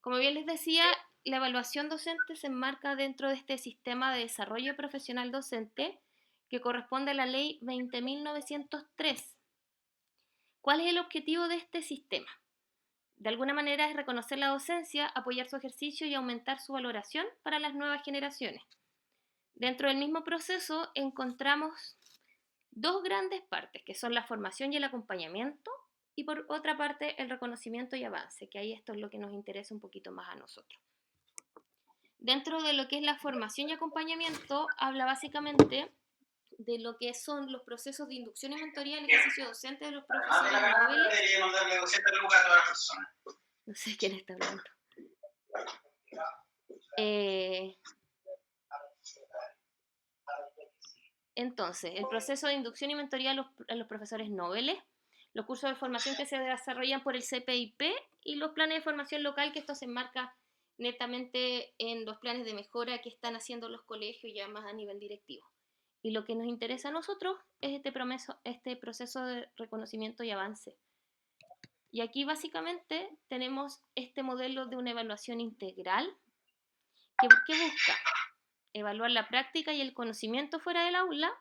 Como bien les decía, la evaluación docente se enmarca dentro de este sistema de desarrollo profesional docente que corresponde a la Ley 20.903. ¿Cuál es el objetivo de este sistema? De alguna manera es reconocer la docencia, apoyar su ejercicio y aumentar su valoración para las nuevas generaciones. Dentro del mismo proceso encontramos dos grandes partes, que son la formación y el acompañamiento, y por otra parte el reconocimiento y avance, que ahí esto es lo que nos interesa un poquito más a nosotros. Dentro de lo que es la formación y acompañamiento, habla básicamente de lo que son los procesos de inducción y mentoría del ejercicio docente de los Además de profesores la ganancia, noveles. debería mandarle 200 lucas a todas las personas. No sé quién está hablando. Eh, entonces, el proceso de inducción y mentoría a los profesores noveles, los cursos de formación que se desarrollan por el CPIP y los planes de formación local, que esto se enmarca netamente en los planes de mejora que están haciendo los colegios ya más a nivel directivo. Y lo que nos interesa a nosotros es este proceso de reconocimiento y avance. Y aquí básicamente tenemos este modelo de una evaluación integral que busca evaluar la práctica y el conocimiento fuera del aula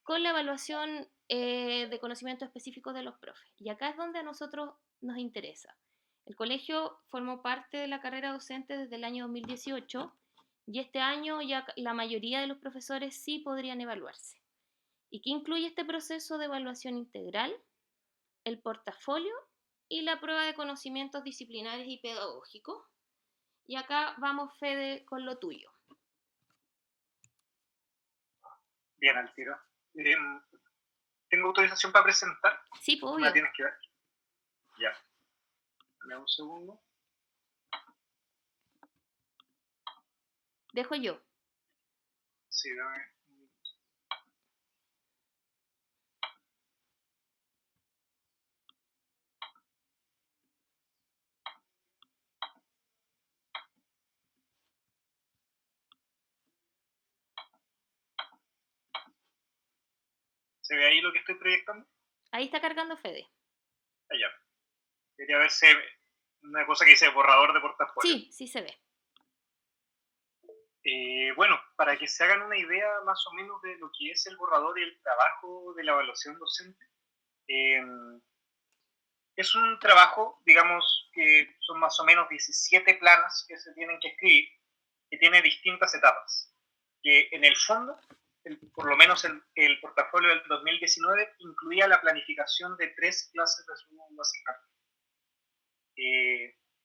con la evaluación de conocimientos específicos de los profes. Y acá es donde a nosotros nos interesa. El colegio formó parte de la carrera docente desde el año 2018 y este año ya la mayoría de los profesores sí podrían evaluarse. ¿Y qué incluye este proceso de evaluación integral? El portafolio y la prueba de conocimientos disciplinares y pedagógicos. Y acá vamos, Fede, con lo tuyo. Bien, al tiro. ¿Tengo autorización para presentar? Sí, pues, ¿Me la obvio. tienes que ver? Ya. Dame un segundo. Dejo yo. Sí, dame. ¿Se ve ahí lo que estoy proyectando? Ahí está cargando Fede. Allá. Quería verse una cosa que dice borrador de portafolio. Sí, sí se ve. Bueno, para que se hagan una idea más o menos de lo que es el borrador y el trabajo de la evaluación docente, eh, es un trabajo, digamos, que son más o menos 17 planas que se tienen que escribir, que tiene distintas etapas. Que en el fondo, por lo menos el portafolio del 2019 incluía la planificación de 3 clases de su asignatura.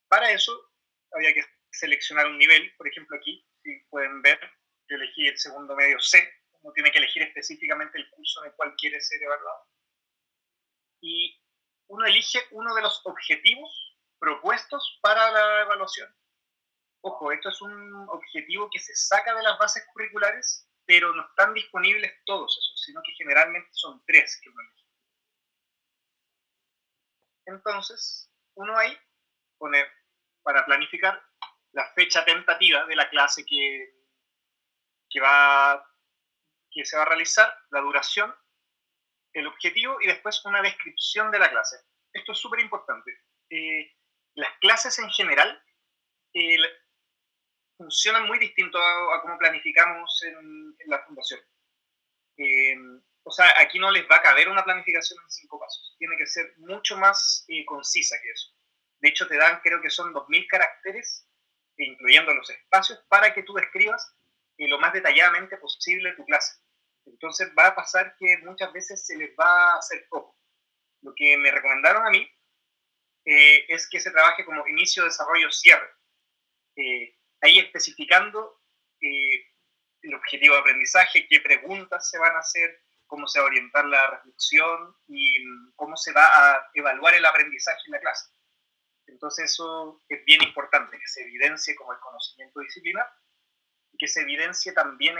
Para eso había que seleccionar un nivel, por ejemplo aquí, si pueden ver, yo elegí el segundo medio C, uno tiene que elegir específicamente el curso en el cual quiere ser evaluado. Y uno elige uno de los objetivos propuestos para la evaluación. Ojo, esto es un objetivo que se saca de las bases curriculares, pero no están disponibles todos esos, sino que generalmente son 3 que uno elige. Entonces, uno ahí pone para planificar la fecha tentativa de la clase que, va, que se va a realizar, la duración, el objetivo y después una descripción de la clase. Esto es súper importante. Las clases en general eh, funcionan muy distinto a cómo planificamos en la fundación. Eh, o sea, aquí no les va a caber una planificación en 5 pasos. Tiene que ser mucho más concisa que eso. De hecho, te dan, creo que son 2000 caracteres, incluyendo los espacios, para que tú describas lo más detalladamente posible tu clase. Entonces va a pasar que muchas veces se les va a hacer poco. Lo que me recomendaron a mí es que se trabaje como inicio, desarrollo, cierre. Ahí especificando el objetivo de aprendizaje, qué preguntas se van a hacer, cómo se va a orientar la reflexión y cómo se va a evaluar el aprendizaje en la clase. Entonces eso es bien importante, que se evidencie como el conocimiento disciplinar y que se evidencie también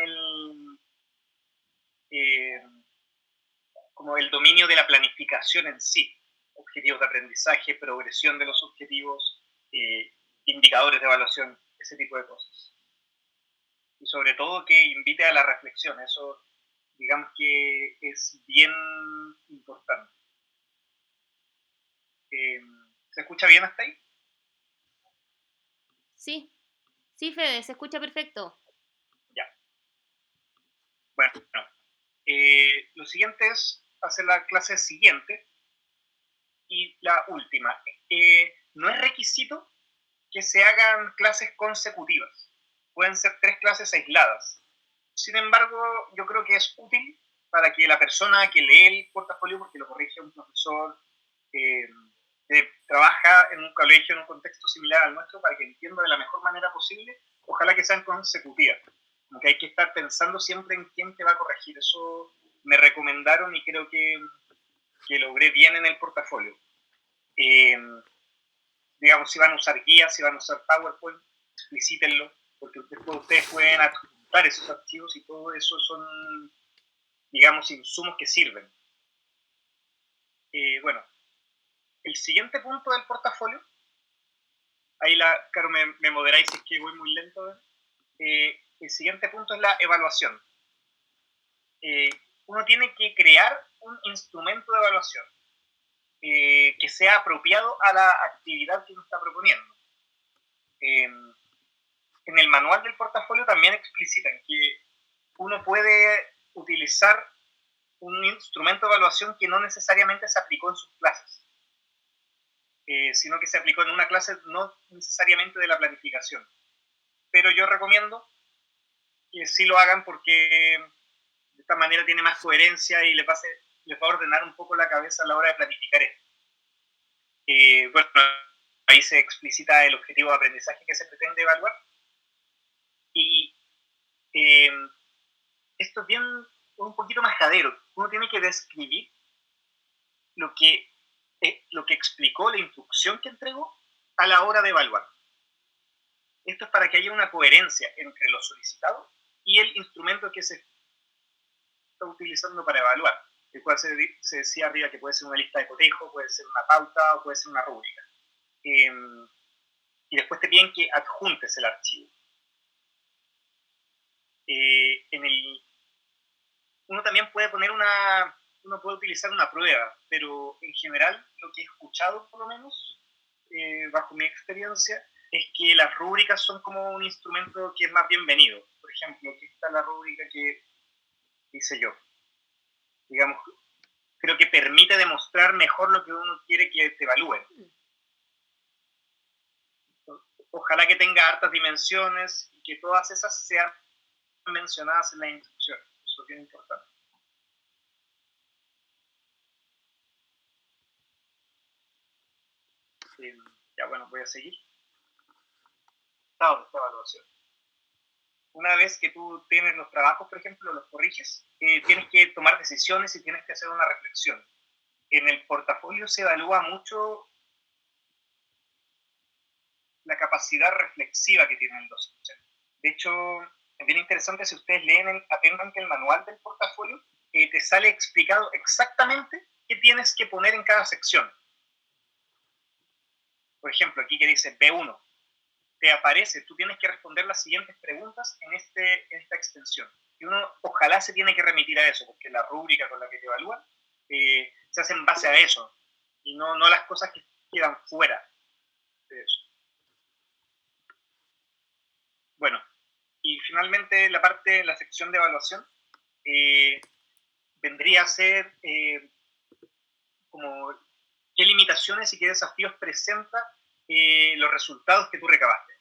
eh, como el dominio de la planificación en sí, objetivos de aprendizaje, progresión de los objetivos, indicadores de evaluación, ese tipo de cosas. Y sobre todo que invite a la reflexión, eso digamos que es bien importante. ¿Se escucha bien hasta ahí? Sí, sí, Fede, se escucha perfecto. Ya. Bueno, lo siguiente es hacer la clase siguiente y la última. No es requisito que se hagan clases consecutivas. Pueden ser 3 clases aisladas. Sin embargo, yo creo que es útil para que la persona que lee el portafolio, porque lo corrige un profesor eh, que trabaja en un colegio en un contexto similar al nuestro, para que entienda de la mejor manera posible, ojalá que sean consecutivas. Como que hay que estar pensando siempre en quién te va a corregir. Eso me recomendaron y creo que logré bien en el portafolio. Eh, digamos, si van a usar guías, si van a usar PowerPoint, explícitenlo, porque después ustedes pueden adjuntar esos archivos y todo eso son, digamos, insumos que sirven. Bueno, el siguiente punto del portafolio, ahí claro, me moderáis si es que voy muy lento. El siguiente punto es la evaluación. Uno tiene que crear un instrumento de evaluación que sea apropiado a la actividad que uno está proponiendo. En el manual del portafolio también explicitan que uno puede utilizar un instrumento de evaluación que no necesariamente se aplicó en sus clases, sino que se aplicó en una clase no necesariamente de la planificación. Pero yo recomiendo que sí lo hagan porque de esta manera tiene más coherencia y les va a ordenar un poco la cabeza a la hora de planificar esto. Bueno, ahí se explicita el objetivo de aprendizaje que se pretende evaluar. Y esto es bien un poquito majadero. Uno tiene que describir lo que explicó, la instrucción que entregó a la hora de evaluar. Esto es para que haya una coherencia entre lo solicitado y el instrumento que se está utilizando para evaluar, el cual se decía arriba que puede ser una lista de cotejo, puede ser una pauta o puede ser una rúbrica. Y después te piden que adjuntes el archivo. Uno también puede uno puede utilizar una prueba, pero en general lo que he escuchado por lo menos, bajo mi experiencia, es que las rúbricas son como un instrumento que es más bienvenido. Por ejemplo, aquí está la rúbrica que hice yo. Digamos, creo que permite demostrar mejor lo que uno quiere que te evalúen. Ojalá que tenga hartas dimensiones y que todas esas sean mencionadas en la instrucción. Eso es bien importante. Ya bueno, voy a seguir. Estado de esta evaluación. Una vez que tú tienes los trabajos, por ejemplo, los corriges, tienes que tomar decisiones y tienes que hacer una reflexión. En el portafolio se evalúa mucho la capacidad reflexiva que tiene el docente. De hecho, es bien interesante si ustedes leen atentamente el manual del portafolio, te sale explicado exactamente qué tienes que poner en cada sección. Por ejemplo, aquí que dice B1, te aparece, tú tienes que responder las siguientes preguntas en esta extensión. Y uno ojalá se tiene que remitir a eso, porque la rúbrica con la que te evalúan se hace en base a eso, y no las cosas que quedan fuera de eso. Bueno, y finalmente la sección de evaluación vendría a ser como qué limitaciones y qué desafíos presenta los resultados que tú recabaste.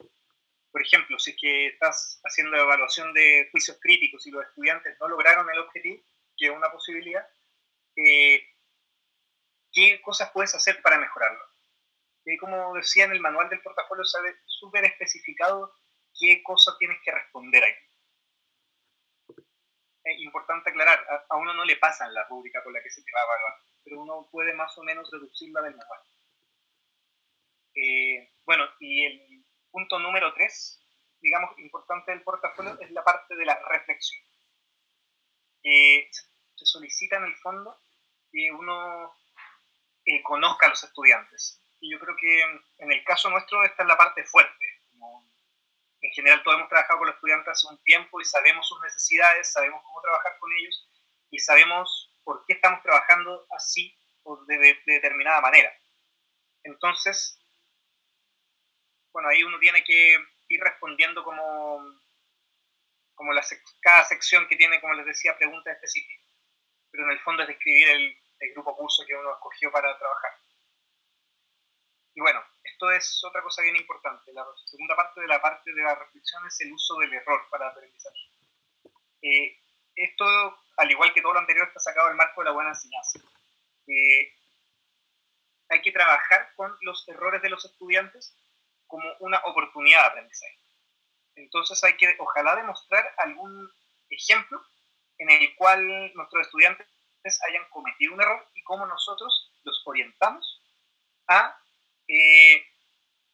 Por ejemplo, si es que estás haciendo evaluación de juicios críticos y los estudiantes no lograron el objetivo, que es una posibilidad, ¿qué cosas puedes hacer para mejorarlo? Y como decía en el manual del portafolio, sale súper especificado qué cosas tienes que responder aquí. Es importante aclarar, a uno no le pasan la rúbrica con la que se te va a evaluar, pero uno puede más o menos deducirla del manual. Bueno, y el punto número 3, digamos, importante del portafolio es la parte de la reflexión. Se solicita en el fondo que uno conozca a los estudiantes. Y yo creo que en el caso nuestro esta es la parte fuerte. Como en general todos hemos trabajado con los estudiantes hace un tiempo y sabemos sus necesidades, sabemos cómo trabajar con ellos y sabemos por qué estamos trabajando así o de determinada manera. Entonces, bueno, ahí uno tiene que ir respondiendo como cada sección que tiene, como les decía, preguntas específicas. Pero en el fondo es describir el grupo curso que uno escogió para trabajar. Y bueno, esto es otra cosa bien importante. La segunda parte de la reflexión es el uso del error para aprendizaje. Esto, al igual que todo lo anterior, está sacado del marco de la buena enseñanza. Hay que trabajar con los errores de los estudiantes como una oportunidad de aprendizaje. Entonces hay que, ojalá, demostrar algún ejemplo en el cual nuestros estudiantes hayan cometido un error y cómo nosotros los orientamos a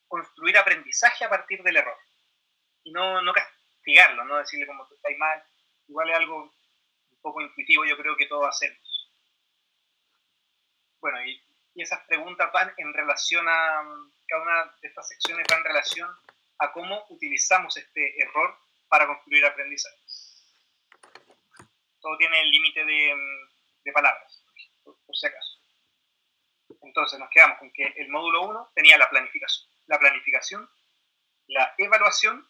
construir aprendizaje a partir del error. Y no castigarlo, no decirle como tú estás mal. Igual es algo un poco intuitivo, yo creo que todos hacemos. Bueno, y esas preguntas van en relación a, cada una de estas secciones va en relación a cómo utilizamos este error para construir aprendizajes. Todo tiene el límite de palabras, por si acaso. Entonces nos quedamos con que el módulo 1 tenía la planificación, la evaluación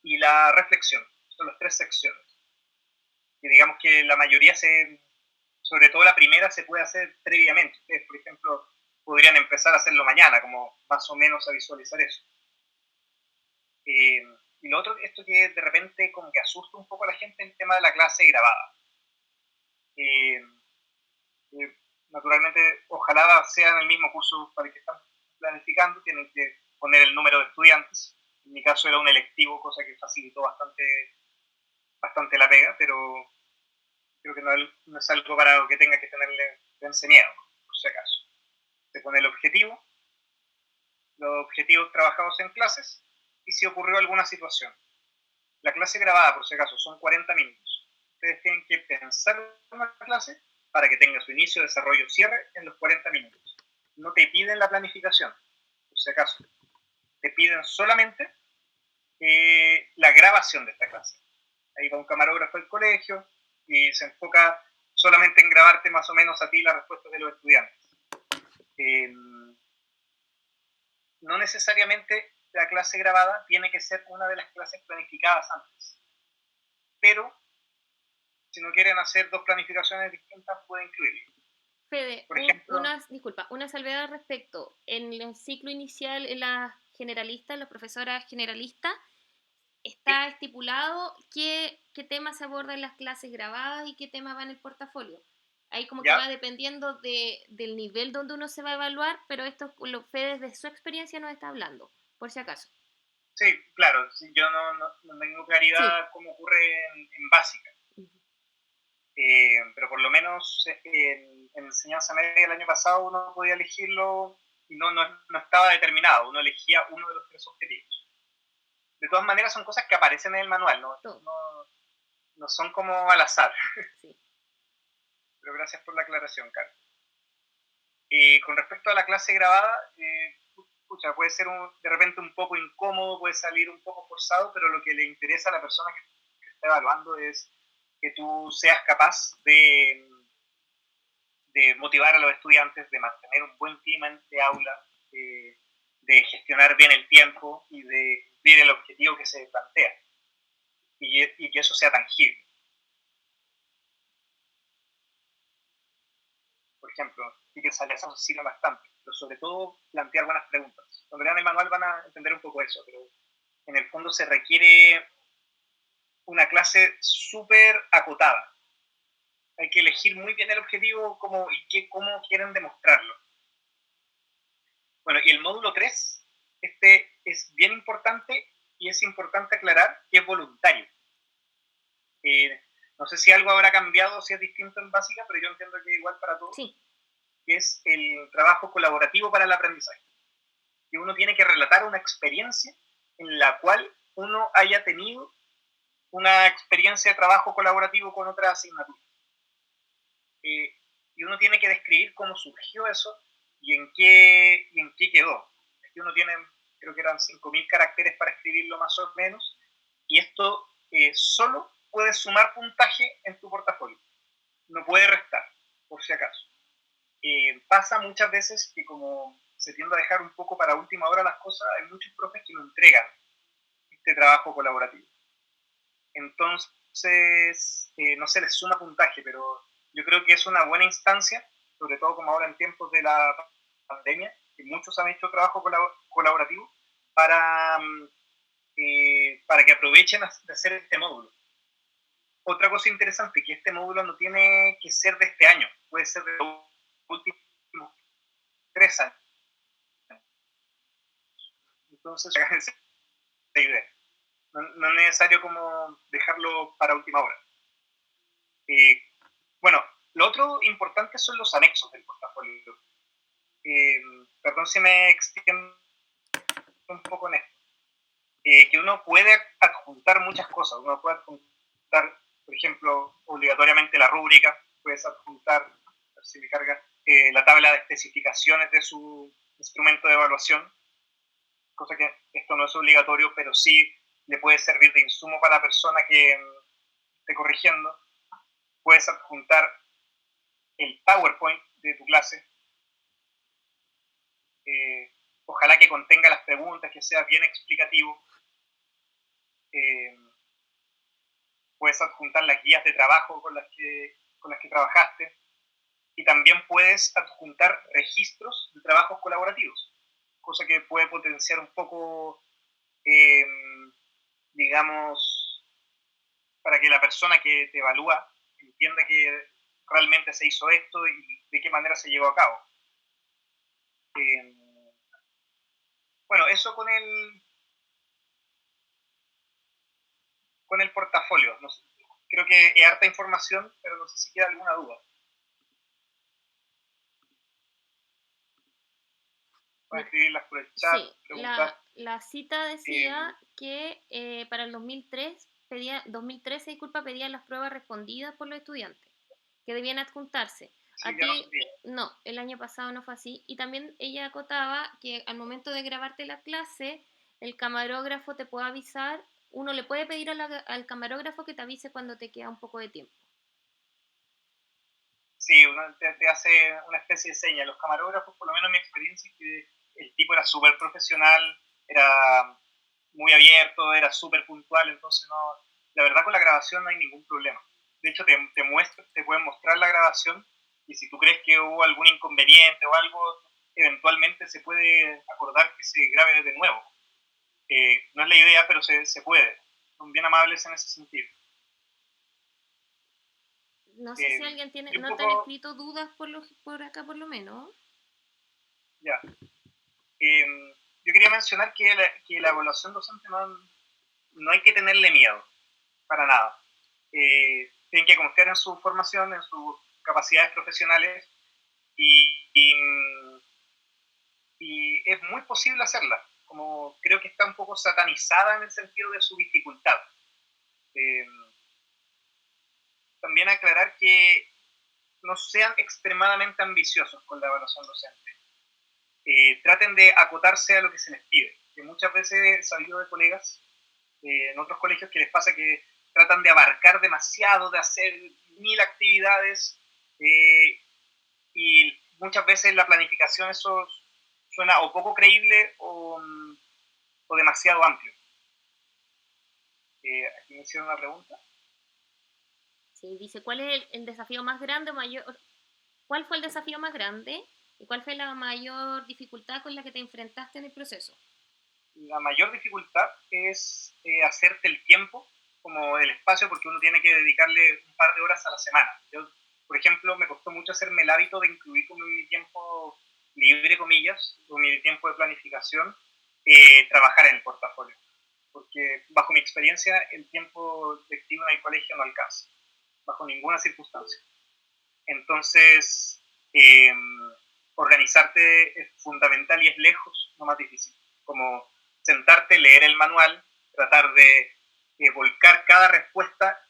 y la reflexión. Son las 3 secciones. Y digamos que la mayoría, sobre todo la primera, se puede hacer previamente. Ustedes, por ejemplo, podrían empezar a hacerlo mañana, como más o menos a visualizar eso. Y lo otro, esto que de repente como que asusta un poco a la gente, el tema de la clase grabada. Naturalmente, ojalá sea en el mismo curso para el que están planificando, tienen que poner el número de estudiantes. En mi caso era un electivo, cosa que facilitó bastante la pega, pero creo que no es algo para lo que tenga que tenerle enseñado, por si acaso. Se pone el objetivo, los objetivos trabajados en clases, y si ocurrió alguna situación. La clase grabada, por si acaso, son 40 minutos. Ustedes tienen que pensar una clase para que tenga su inicio, desarrollo, cierre en los 40 minutos. No te piden la planificación, por si acaso. Te piden solamente la grabación de esta clase. Ahí va un camarógrafo del colegio y se enfoca solamente en grabarte más o menos a ti las respuestas de los estudiantes. No necesariamente la clase grabada tiene que ser una de las clases planificadas antes, pero si no quieren hacer 2 planificaciones distintas, puede incluirlo. Fede, Por ejemplo, una salvedad al respecto. En el ciclo inicial, en las generalistas, las profesoras generalistas, está estipulado qué temas se abordan en las clases grabadas y qué temas van en el portafolio. Ahí como que va dependiendo del nivel donde uno se va a evaluar, pero esto lo Fede desde su experiencia nos está hablando, por si acaso. Sí, claro, yo no tengo claridad cómo ocurre en básica. Pero por lo menos en enseñanza media el año pasado uno podía elegirlo y no estaba determinado, uno elegía uno de los 3 objetivos. De todas maneras son cosas que aparecen en el manual, no son como al azar. Sí. Pero gracias por la aclaración, Carlos. Con respecto a la clase grabada, puede ser de repente un poco incómodo, puede salir un poco forzado, pero lo que le interesa a la persona que está evaluando es que tú seas capaz de motivar a los estudiantes, de mantener un buen clima de aula, de gestionar bien el tiempo y de cumplir el objetivo que se plantea. Y que eso sea tangible. Por ejemplo, sí que sale eso sirve bastante, pero sobre todo plantear buenas preguntas. Cuando lean el manual van a entender un poco eso, pero en el fondo se requiere una clase súper acotada. Hay que elegir muy bien el objetivo cómo quieren demostrarlo. Bueno, y el módulo 3, este es bien importante y es importante aclarar que es voluntario. No sé si algo habrá cambiado, si es distinto en básica, pero yo entiendo que igual para todos. Sí. Que es el trabajo colaborativo para el aprendizaje. Y uno tiene que relatar una experiencia en la cual uno haya tenido una experiencia de trabajo colaborativo con otra asignatura. Y uno tiene que describir cómo surgió eso y en qué quedó. Aquí uno tiene, creo que eran 5.000 caracteres para escribirlo más o menos, y esto solo puede sumar puntaje en tu portafolio. No puede restar, por si acaso. Pasa muchas veces que como se tiende a dejar un poco para última hora las cosas, hay muchos profes que lo entregan este trabajo colaborativo. Entonces, no se les suma puntaje, pero yo creo que es una buena instancia, sobre todo como ahora en tiempos de la pandemia, que muchos han hecho trabajo colaborativo para que aprovechen de hacer este módulo. Otra cosa interesante, que este módulo no tiene que ser de este año, puede ser de los últimos 3 años. Entonces, esa idea. No es necesario como dejarlo para última hora. Bueno, lo otro importante son los anexos del portafolio. Perdón si me extiendo un poco en esto. Que uno puede adjuntar muchas cosas. Uno puede adjuntar, por ejemplo, obligatoriamente la rúbrica, puedes adjuntar, a ver si me carga, la tabla de especificaciones de su instrumento de evaluación, cosa que esto no es obligatorio, pero sí le puede servir de insumo para la persona que esté corrigiendo. Puedes adjuntar el PowerPoint de tu clase. Ojalá que contenga las preguntas, que sea bien explicativo. Puedes adjuntar las guías de trabajo con las que trabajaste. Y también puedes adjuntar registros de trabajos colaborativos, cosa que puede potenciar un poco, digamos, para que la persona que te evalúa entienda que realmente se hizo esto y de qué manera se llevó a cabo. Bueno, eso con el portafolio. No sé, creo que es harta información, pero no sé si queda alguna duda. Pueden escribirlas por el chat, Sí, preguntar. la cita decía que para el 2013, pedían las pruebas respondidas por los estudiantes, que debían adjuntarse. Sí, A ya no ti, sé. no, el año pasado no fue así. Y también ella acotaba que al momento de grabarte la clase, el camarógrafo te puede avisar, uno le puede pedir al camarógrafo que te avise cuando te queda un poco de tiempo. Sí, uno te hace una especie de seña. Los camarógrafos, por lo menos en mi experiencia, es que el tipo era súper profesional, era muy abierto, era súper puntual, entonces no, la verdad con la grabación no hay ningún problema. De hecho, te pueden mostrar la grabación y si tú crees que hubo algún inconveniente o algo, eventualmente se puede acordar que se grabe de nuevo. No es la idea, pero se puede. Son bien amables en ese sentido. No sé si alguien no te han escrito dudas por acá por lo menos. Ya. Yo quería mencionar que la evaluación docente no hay que tenerle miedo, para nada. Tienen que confiar en su formación, en sus capacidades profesionales y es muy posible hacerla, como creo que está un poco satanizada en el sentido de su dificultad. También aclarar que no sean extremadamente ambiciosos con la evaluación docente. Traten de acotarse a lo que se les pide. Que muchas veces he sabido de colegas en otros colegios que les pasa que tratan de abarcar demasiado, de hacer 1000 actividades y muchas veces la planificación eso suena o poco creíble o demasiado amplio. Aquí me hicieron una pregunta. Sí, dice, ¿cuál es el desafío más grande o mayor? ¿Cuál fue el desafío más grande y cuál fue la mayor dificultad con la que te enfrentaste en el proceso? La mayor dificultad es hacerte el tiempo, como el espacio, porque uno tiene que dedicarle un par de horas a la semana. Yo, por ejemplo, me costó mucho hacerme el hábito de incluir como en mi tiempo libre, comillas, o mi tiempo de planificación, trabajar en el portafolio. Porque bajo mi experiencia, el tiempo lectivo en el colegio no alcanza, bajo ninguna circunstancia. Entonces, organizarte es fundamental y es lejos lo más difícil. Como sentarte, leer el manual, tratar de volcar cada respuesta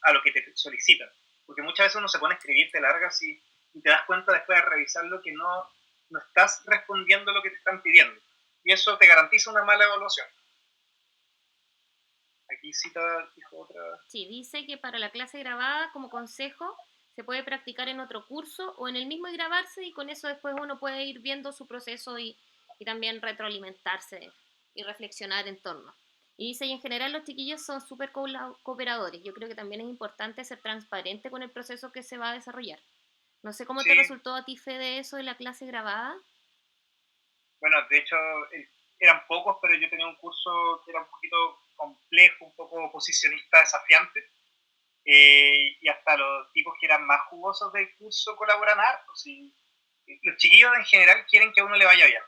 a lo que te solicitan. Porque muchas veces uno se pone a escribir, te largas y te das cuenta después de revisarlo que no estás respondiendo lo que te están pidiendo. Y eso te garantiza una mala evaluación. Aquí cita, dijo otra. Sí, dice que para la clase grabada, como consejo, se puede practicar en otro curso o en el mismo y grabarse y con eso después uno puede ir viendo su proceso y también retroalimentarse. y reflexionar en torno. Y dice, y en general los chiquillos son súper cooperadores. Yo creo que también es importante ser transparente con el proceso que se va a desarrollar. No sé cómo te Sí, resultó a ti, Fede, eso de la clase grabada. bueno, de hecho eran pocos, pero yo tenía un curso que era un poquito complejo, un poco posicionista, desafiante, y hasta los tipos que eran más jugosos del curso colaboran harto. ¿Sí? Los chiquillos en general quieren que a uno le vaya bien.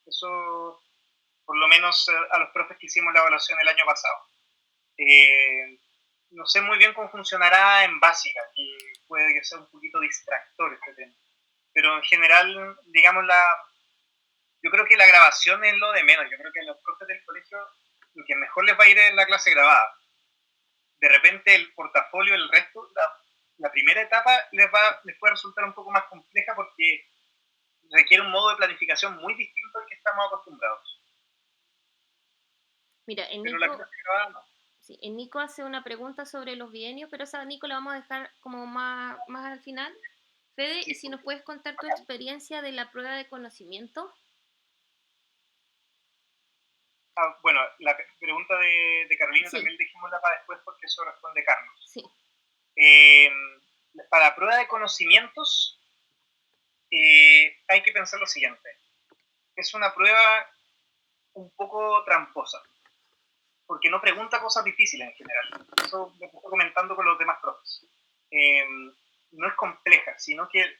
Eso, por lo menos a los profes que hicimos la evaluación el año pasado. No sé muy bien cómo funcionará en básica, que puede que sea un poquito distractor este tema. Pero en general, digamos, yo creo que la grabación es lo de menos. Yo creo que a los profes del colegio lo que mejor les va a ir es la clase grabada. De repente el portafolio, el resto, la primera etapa les puede resultar un poco más compleja porque requiere un modo de planificación muy distinto al que estamos acostumbrados. Mira, en Pero la Nico, clase grabada no. sí, en Nico hace una pregunta sobre los bienios, pero esa Nico la vamos a dejar como más al final. Fede, Sí, y si nos puedes contar tu experiencia de la prueba de conocimiento. bueno, la pregunta de Carolina Sí, también dejémosla para después porque eso responde Carlos. sí. Eh, para la prueba de conocimientos hay que pensar lo siguiente. Es una prueba un poco tramposa, porque no pregunta cosas difíciles en general. Eso me estoy comentando con los demás profes. No es compleja, sino que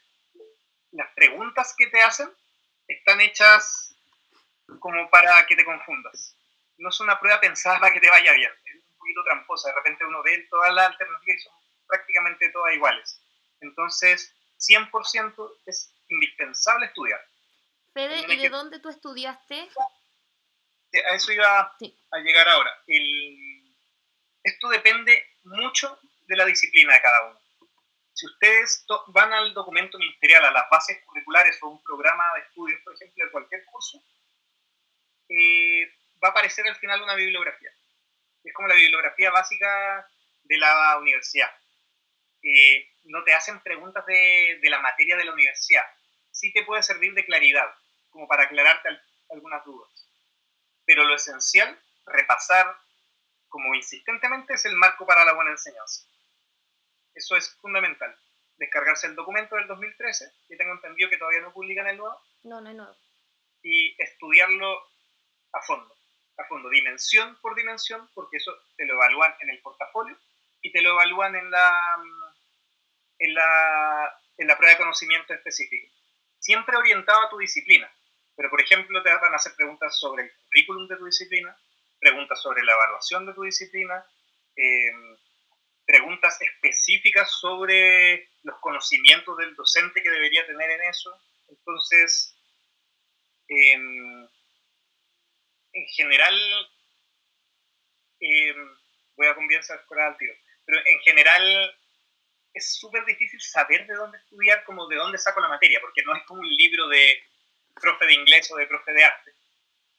las preguntas que te hacen están hechas como para que te confundas. No es una prueba pensada para que te vaya bien. Es un poquito tramposa. De repente uno ve todas las alternativas y son prácticamente todas iguales. Entonces, 100% es indispensable estudiar. Fede, También ¿y hay de que, dónde tú estudiaste? a eso iba Sí, a llegar ahora. Esto depende mucho de la disciplina de cada uno. Si ustedes van al documento ministerial, a las bases curriculares o un programa de estudios, por ejemplo, de cualquier curso, va a aparecer al final una bibliografía. Es como la bibliografía básica de la universidad. No te hacen preguntas de la materia de la universidad. Sí te puede servir de claridad, como para aclararte algunas dudas. Pero lo esencial, repasar como insistentemente, es el marco para la buena enseñanza. Eso es fundamental. Descargarse el documento del 2013, que tengo entendido que todavía no publican el nuevo, no, no es nuevo. y estudiarlo a fondo, dimensión por dimensión, porque eso te lo evalúan en el portafolio y te lo evalúan en la prueba de conocimiento específica. Siempre orientado a tu disciplina, pero por ejemplo te van a hacer preguntas sobre el currículum de tu disciplina, preguntas sobre la evaluación de tu disciplina, preguntas específicas sobre los conocimientos del docente que debería tener en eso. Entonces, en general, voy a conversar al tiro, pero en general es súper difícil saber de dónde estudiar, como de dónde saco la materia, porque no es como un libro de profe de inglés o de profe de arte,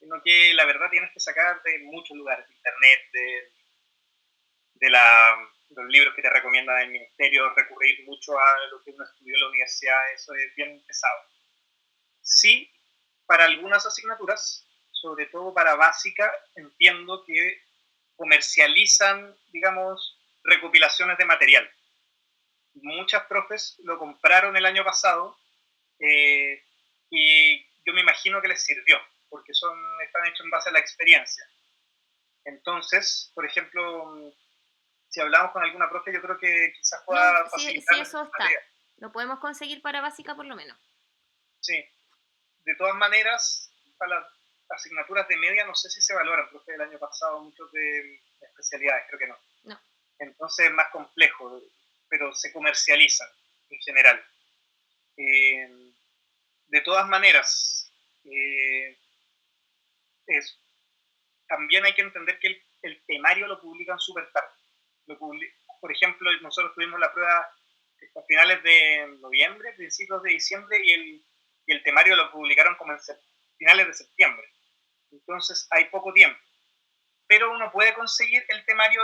sino que la verdad tienes que sacar de muchos lugares, de internet, de los libros que te recomiendan el ministerio, recurrir mucho a lo que uno estudió en la universidad, eso es bien pesado. Sí, para algunas asignaturas, sobre todo para básica, entiendo que comercializan, digamos, recopilaciones de material. Muchas profes lo compraron el año pasado y yo me imagino que les sirvió, porque están hechos en base a la experiencia. Entonces, por ejemplo, si hablamos con alguna profe, yo creo que quizás No, pueda sí, sí, facilitarles eso esta está. tarea. Lo podemos conseguir para básica por lo menos. Sí, de todas maneras, para las asignaturas de media no sé si se valoran, profe, el año pasado muchos de especialidades, creo que no. No. Entonces es más complejo, pero se comercializan en general. De todas maneras, también hay que entender que el temario lo publican súper tarde. Por ejemplo, nosotros tuvimos la prueba a finales de noviembre, principios de diciembre, y el temario lo publicaron como en finales de septiembre. Entonces hay poco tiempo. Pero uno puede conseguir el temario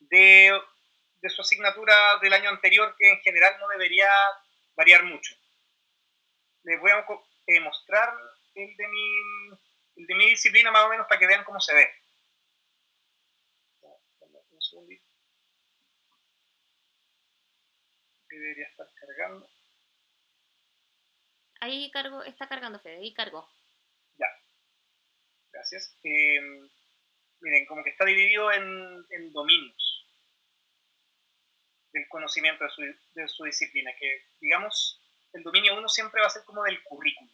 de su asignatura del año anterior, que en general no debería variar mucho. Les voy a mostrar el de mi disciplina más o menos para que vean cómo se ve. Un segundito. Debería estar cargando. Ahí cargo, está cargando, Fede, ahí cargó. Ya, gracias. Miren, como que está dividido en dominios del conocimiento de su disciplina, que digamos, el dominio 1 siempre va a ser como del currículum.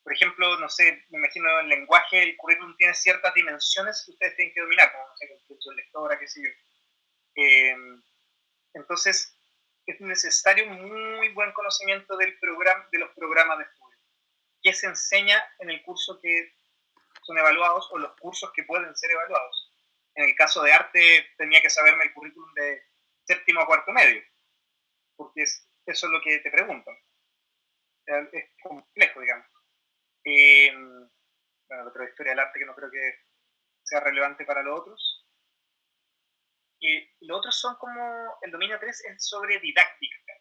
Por ejemplo, no sé, me imagino el lenguaje, el currículum tiene ciertas dimensiones que ustedes tienen que dominar, como, no sé, comprensión lectora, qué sé yo. Entonces, es necesario un muy buen conocimiento de los programas de estudio. ¿Qué se enseña en el curso que son evaluados o los cursos que pueden ser evaluados? En el caso de arte, tenía que saberme el currículum de séptimo a cuarto medio, porque eso es lo que te preguntan. Es complejo, digamos. Bueno, la trayectoria del arte que no creo que sea relevante para los otros. Y los otros son como, el dominio 3 es sobre didáctica,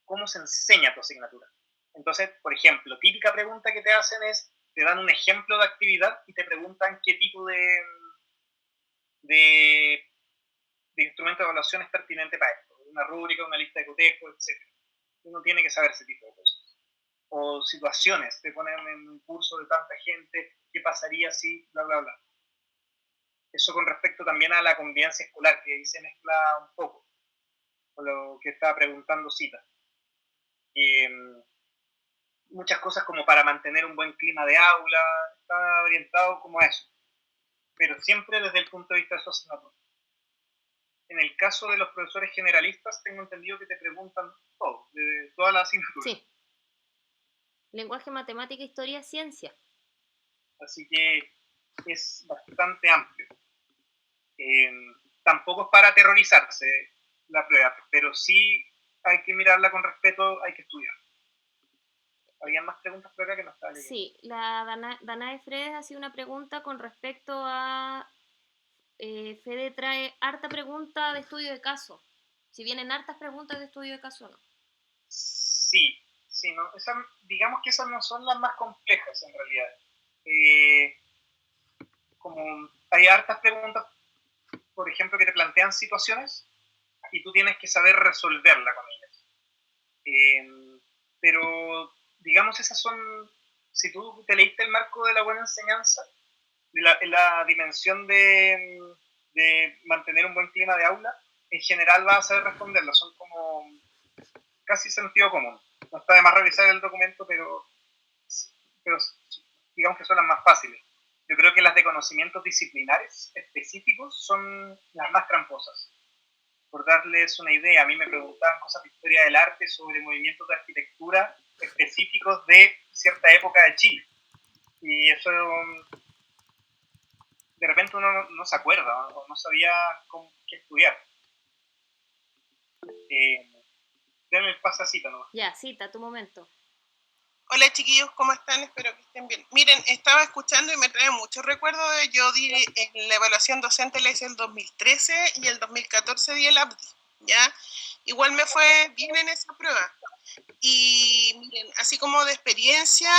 cómo se enseña tu asignatura. Entonces, por ejemplo, típica pregunta que te hacen es, te dan un ejemplo de actividad y te preguntan qué tipo de instrumento de evaluación es pertinente para esto. Una rúbrica, una lista de cotejos, etc. Uno tiene que saber ese tipo de cosas. O situaciones, te ponen en un curso de tanta gente, ¿qué pasaría si, bla, bla, bla? Eso con respecto también a la convivencia escolar, que ahí se mezcla un poco con lo que estaba preguntando Cita. Muchas cosas como para mantener un buen clima de aula, está orientado como a eso, pero siempre desde el punto de vista de su asignatura. En el caso de los profesores generalistas, tengo entendido que te preguntan todo, de todas las asignaturas. Sí. Lenguaje, matemática, historia, ciencia. Así que es bastante amplio. Tampoco es para aterrorizarse la prueba, pero sí hay que mirarla con respeto, hay que estudiar. ¿Había más preguntas por acá que no estaba leyendo? Sí, la Danae Fredes hacía una pregunta con respecto a... Fede trae harta pregunta de estudio de caso. Si vienen hartas preguntas de estudio de caso o no. Sí, sí, ¿no? Digamos que esas no son las más complejas en realidad. Como hay hartas preguntas, por ejemplo, que te plantean situaciones y tú tienes que saber resolverla con ellas. Pero, digamos, esas son, si tú te leíste el marco de la buena enseñanza, la dimensión de mantener un buen clima de aula, en general vas a saber responderlas, son como casi sentido común. No está de más revisar el documento, pero digamos que son las más fáciles. Yo creo que las de conocimientos disciplinares específicos son las más tramposas. Por darles una idea, a mí me preguntaban cosas de historia del arte sobre movimientos de arquitectura específicos de cierta época de Chile. Y eso, de repente uno no se acuerda o no sabía qué estudiar. Denme el pasacito nomás. Ya, Cita, tu momento. Hola chiquillos, ¿cómo están? Espero que estén bien. Miren, estaba escuchando y me trae muchos recuerdos. Yo di en la evaluación docente la hice el 2013 y el 2014 di el ABDI, ¿ya? Igual me fue bien en esa prueba. Y miren, así como de experiencia,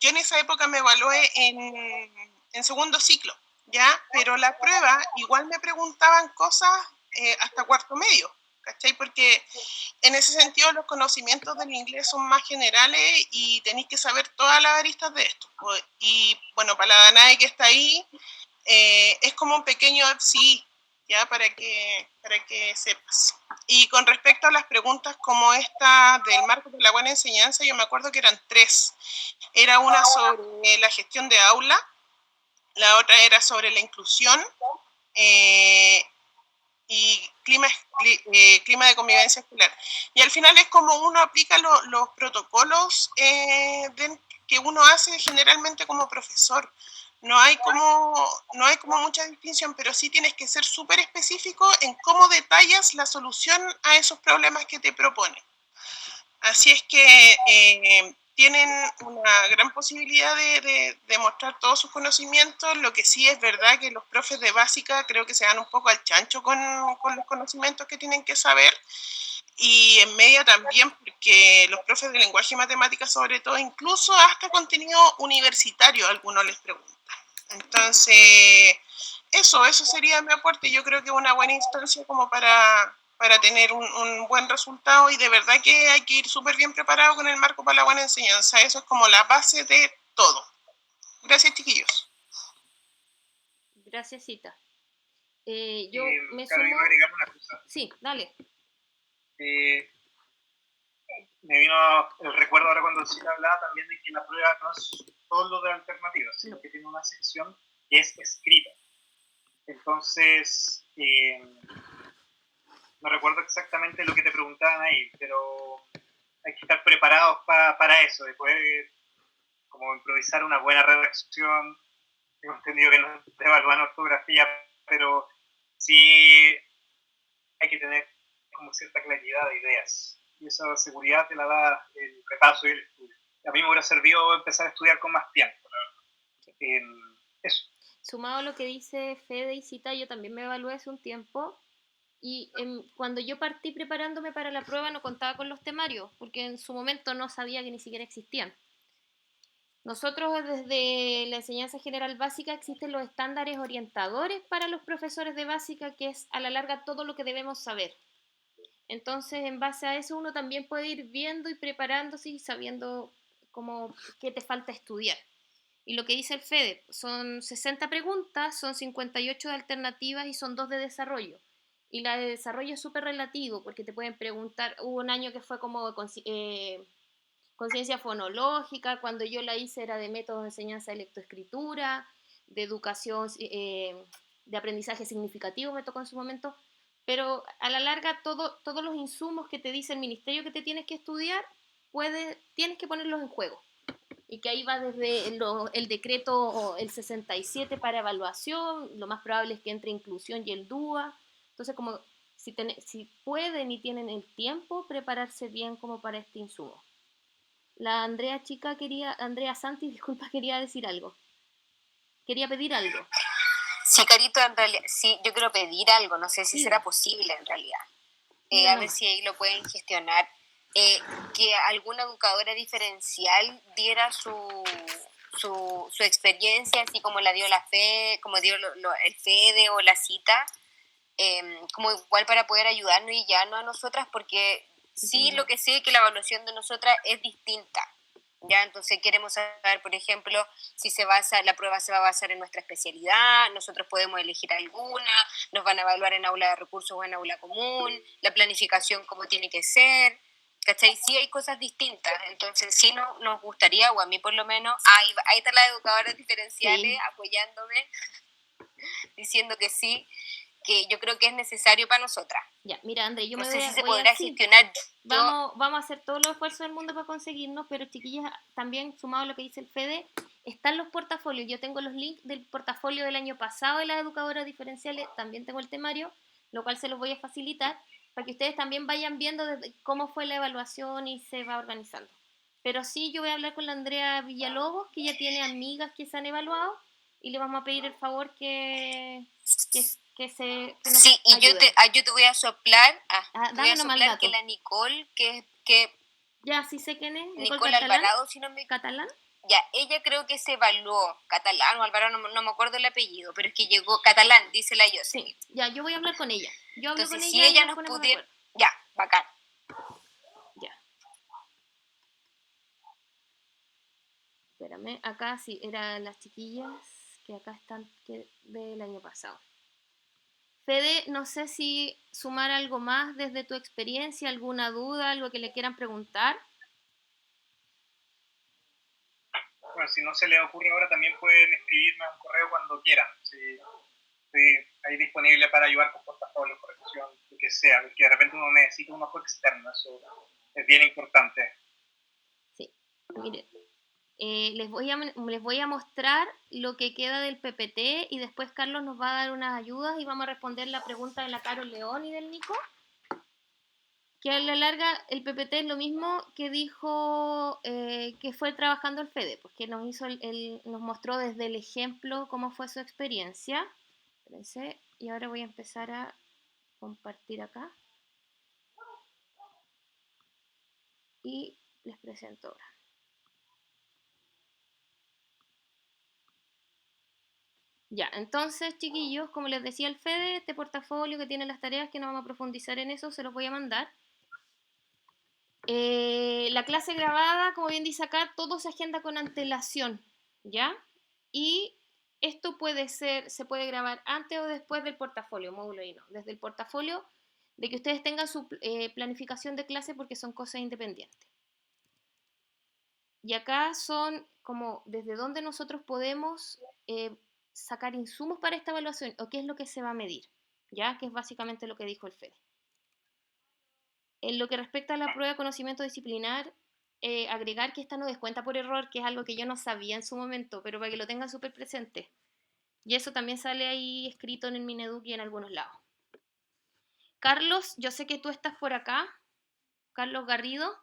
yo en esa época me evalué en segundo ciclo, ¿ya? Pero la prueba igual me preguntaban cosas hasta cuarto medio, ¿cachai? Porque en ese sentido los conocimientos del inglés son más generales y tenéis que saber todas las aristas de esto. Y bueno, para la Danae que está ahí, es como un pequeño FCI, ya para que sepas. Y con respecto a las preguntas como esta del marco de la buena enseñanza, yo me acuerdo que eran 3. Era una sobre la gestión de aula, la otra era sobre la inclusión, y clima de convivencia escolar. Y al final es como uno aplica los protocolos que uno hace generalmente como profesor. No hay como mucha distinción, pero sí tienes que ser súper específico en cómo detallas la solución a esos problemas que te proponen. Así es que tienen una gran posibilidad de mostrar todos sus conocimientos. Lo que sí es verdad que los profes de básica creo que se dan un poco al chancho con los conocimientos que tienen que saber. y en media también, porque los profes de lenguaje y matemáticas sobre todo, incluso hasta contenido universitario, algunos les preguntan. Entonces, eso sería mi aporte. Yo creo que es una buena instancia como para tener un buen resultado, y de verdad que hay que ir súper bien preparado con el marco para la buena enseñanza. Eso es como la base de todo. Gracias, chiquillos. Gracias, Cita. Yo me Claro, yo sumo... voy a agregar una cosa. Sí, dale. Me vino el recuerdo ahora cuando Cita hablaba también de que la prueba no es todo lo de alternativas, sino que tiene una sección que es escrita. Entonces, no recuerdo exactamente lo que te preguntaban ahí, pero hay que estar preparados para eso, de poder como improvisar una buena redacción. Tengo entendido que no te evalúan ortografía, pero sí hay que tener como cierta claridad de ideas. Y esa seguridad te la da el repaso y el estudio. A mí me hubiera servido empezar a estudiar con más tiempo, la verdad. Eso. Sumado a lo que dice Fede y Cita, yo también me evalué hace un tiempo. Y cuando yo partí preparándome para la prueba no contaba con los temarios, porque en su momento no sabía que ni siquiera existían. Nosotros desde la enseñanza general básica existen los estándares orientadores para los profesores de básica, que es a la larga todo lo que debemos saber. Entonces, en base a eso uno también puede ir viendo y preparándose y sabiendo cómo, qué te falta estudiar. Y lo que dice el Fede, son 60 preguntas, son 58 de alternativas y son 2 de desarrollo. Y la de desarrollo es súper relativo, porque te pueden preguntar, hubo un año que fue como conciencia fonológica, cuando yo la hice era de métodos de enseñanza de lectoescritura, de educación, de aprendizaje significativo me tocó en su momento, pero a la larga todos los insumos que te dice el ministerio que te tienes que estudiar, tienes que ponerlos en juego. Y que ahí va desde el decreto el 67 para evaluación, lo más probable es que entre inclusión y el DUA. Entonces, como si pueden y tienen el tiempo, prepararse bien como para este insumo. La Andrea Santi, disculpa, quería decir algo. Quería pedir algo. Sí, Carito, en realidad, sí, yo quiero pedir algo, no sé si será posible en realidad. A ver si ahí lo pueden gestionar. Que alguna educadora diferencial diera su experiencia, así como la dio la FE, como dio el FEDE o la Cita, como igual para poder ayudarnos y guiarnos a nosotras, porque sí, lo que sé es que la evaluación de nosotras es distinta. Ya, entonces queremos saber, por ejemplo, si la prueba se va a basar en nuestra especialidad, nosotros podemos elegir alguna, nos van a evaluar en aula de recursos o en aula común, la planificación cómo tiene que ser, ¿cachai? Sí hay cosas distintas, entonces sí nos gustaría, o a mí por lo menos, ahí están las educadoras diferenciales apoyándome, diciendo que sí, que yo creo que es necesario para nosotras. Ya, mira, André, yo no me sé voy si se podrá gestionar. Vamos a hacer todos los esfuerzos del mundo para conseguirnos, pero chiquillas, también sumado a lo que dice el Fede, están los portafolios. Yo tengo los links del portafolio del año pasado de las educadoras diferenciales, también tengo el temario, lo cual se los voy a facilitar para que ustedes también vayan viendo cómo fue la evaluación y se va organizando. Pero sí, yo voy a hablar con la Andrea Villalobos, que ya tiene amigas que se han evaluado, y le vamos a pedir el favor que nos sí, y yo te voy a soplar, voy a soplar que la Nicole, que ya sí sé quién es, Nicole Alvarado, si no me... ¿Catalán? Ya, ella creo que se evaluó, Catalán o Alvarado, no me acuerdo el apellido, pero es que llegó, Catalán, dice la Jocelyn. Sí, ya, yo voy a hablar con ella. Yo hablo Entonces, con si ella nos pudiera... Ya, bacán. Ya. Espérame, acá sí, eran las chiquillas que acá están del año pasado. Fede, no sé si sumar algo más desde tu experiencia, alguna duda, algo que le quieran preguntar. Bueno, si no se les ocurre ahora, también pueden escribirme un correo cuando quieran. Estoy ahí disponible para ayudar con portafolio, corrección, lo que sea, porque de repente uno necesita un ojo externo, eso es bien importante. Sí, miren, les voy a mostrar lo que queda del PPT y después Carlos nos va a dar unas ayudas y vamos a responder la pregunta de la Carol León y del Nico. Que a la larga el PPT es lo mismo que dijo que fue trabajando el Fede, porque nos mostró desde el ejemplo cómo fue su experiencia. Espérense, y ahora voy a empezar a compartir acá. y les presento ahora. Ya, entonces, chiquillos, como les decía el Fede, este portafolio que tiene las tareas, que no vamos a profundizar en eso, se los voy a mandar. La clase grabada, como bien dice acá, todo se agenda con antelación, ¿ya? Y esto se puede grabar antes o después del portafolio, módulo 1. Desde el portafolio, de que ustedes tengan su planificación de clase porque son cosas independientes. Y acá son como desde dónde nosotros podemos sacar insumos para esta evaluación o qué es lo que se va a medir, ¿ya? Que es básicamente lo que dijo el Fede. En lo que respecta a la prueba de conocimiento disciplinar, agregar que esta no descuenta por error, que es algo que yo no sabía en su momento, pero para que lo tengan súper presente. Y eso también sale ahí escrito en el Mineduc y en algunos lados. Carlos, yo sé que tú estás por acá. Carlos Garrido.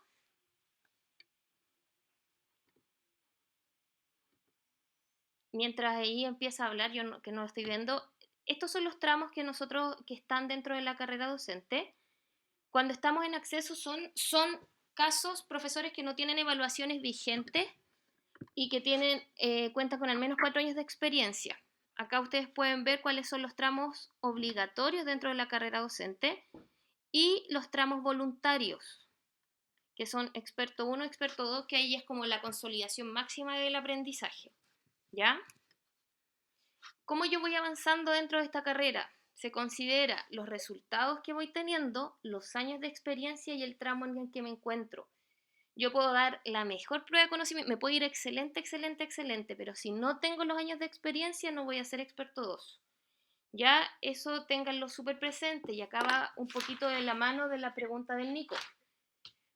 Mientras ahí empieza a hablar, yo que no lo estoy viendo, estos son los tramos que están dentro de la carrera docente. Cuando estamos en acceso son casos, profesores que no tienen evaluaciones vigentes y que cuentan con al menos 4 años de experiencia. Acá ustedes pueden ver cuáles son los tramos obligatorios dentro de la carrera docente y los tramos voluntarios, que son experto 1, experto 2, que ahí es como la consolidación máxima del aprendizaje. ¿Ya? ¿Cómo yo voy avanzando dentro de esta carrera? Se considera los resultados que voy teniendo, los años de experiencia y el tramo en el que me encuentro. Yo puedo dar la mejor prueba de conocimiento, me puedo ir excelente, excelente, excelente, pero si no tengo los años de experiencia no voy a ser experto 2. Ya eso ténganlo súper presente y acá va un poquito de la mano de la pregunta del Nico.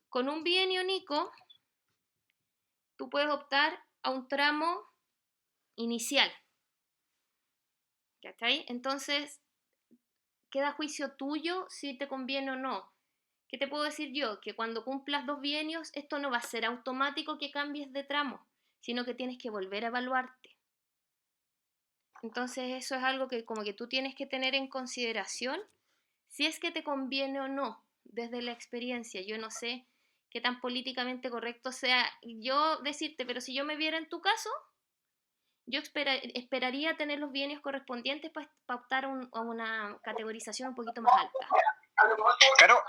Con un bienio, Nico, tú puedes optar a un tramo inicial. ¿Cachai? Entonces, queda a juicio tuyo si te conviene o no. ¿Qué te puedo decir yo? Que cuando cumplas 2 bienios, esto no va a ser automático que cambies de tramo, sino que tienes que volver a evaluarte. Entonces eso es algo que como que tú tienes que tener en consideración si es que te conviene o no desde la experiencia. Yo no sé qué tan políticamente correcto sea yo decirte, pero si yo me viera en tu caso, yo esperaría tener los bienios correspondientes para optar a una categorización un poquito más alta. Caro.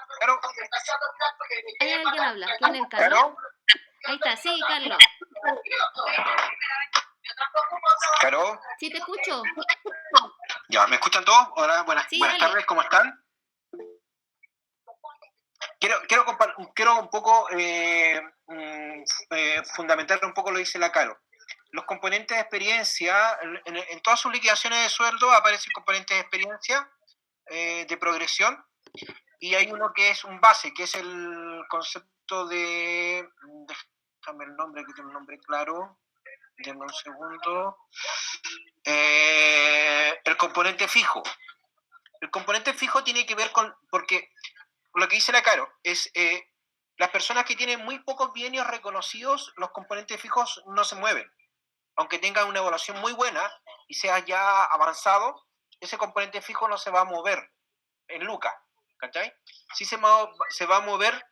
¿Hay alguien habla? ¿Quién es el Carlos? Caro. Ahí está, sí, Carlos. Caro. Sí, te escucho. Ya, ¿me escuchan todos? Hola, buenas tardes, ¿cómo están? Quiero un poco fundamentar un poco lo que dice la Caro. Los componentes de experiencia, en todas sus liquidaciones de sueldo aparecen componentes de experiencia, de progresión, y hay uno que es un base, que es el concepto déjame el nombre, que tiene un nombre claro, denme un segundo, el componente fijo. El componente fijo tiene que ver porque lo que dice la Caro es las personas que tienen muy pocos bienios reconocidos, los componentes fijos no se mueven. Aunque tengan una evaluación muy buena y sea ya avanzado, ese componente fijo no se va a mover en Luca, ¿cachai? Sí se va a mover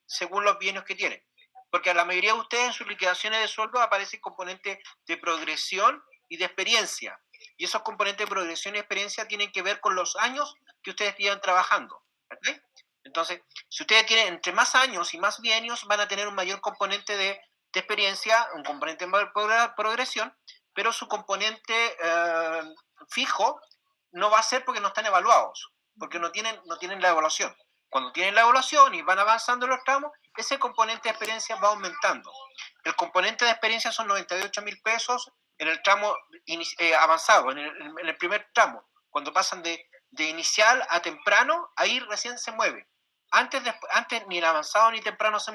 según los bienios que tienen. Porque a la mayoría de ustedes en sus liquidaciones de sueldo aparecen componentes de progresión y de experiencia. Y esos componentes de progresión y experiencia tienen que ver con los años que ustedes llevan trabajando, ¿cachai? Entonces, si ustedes tienen entre más años y más bienios, van a tener un mayor componente de experiencia, un componente de progresión, pero su componente fijo no va a ser porque no están evaluados, porque no tienen la evaluación. Cuando tienen la evaluación y van avanzando los tramos, ese componente de experiencia va aumentando. El componente de experiencia son 98.000 pesos en el tramo avanzado, en el primer tramo. Cuando pasan de inicial a temprano, ahí recién se mueve. Antes ni el avanzado ni temprano se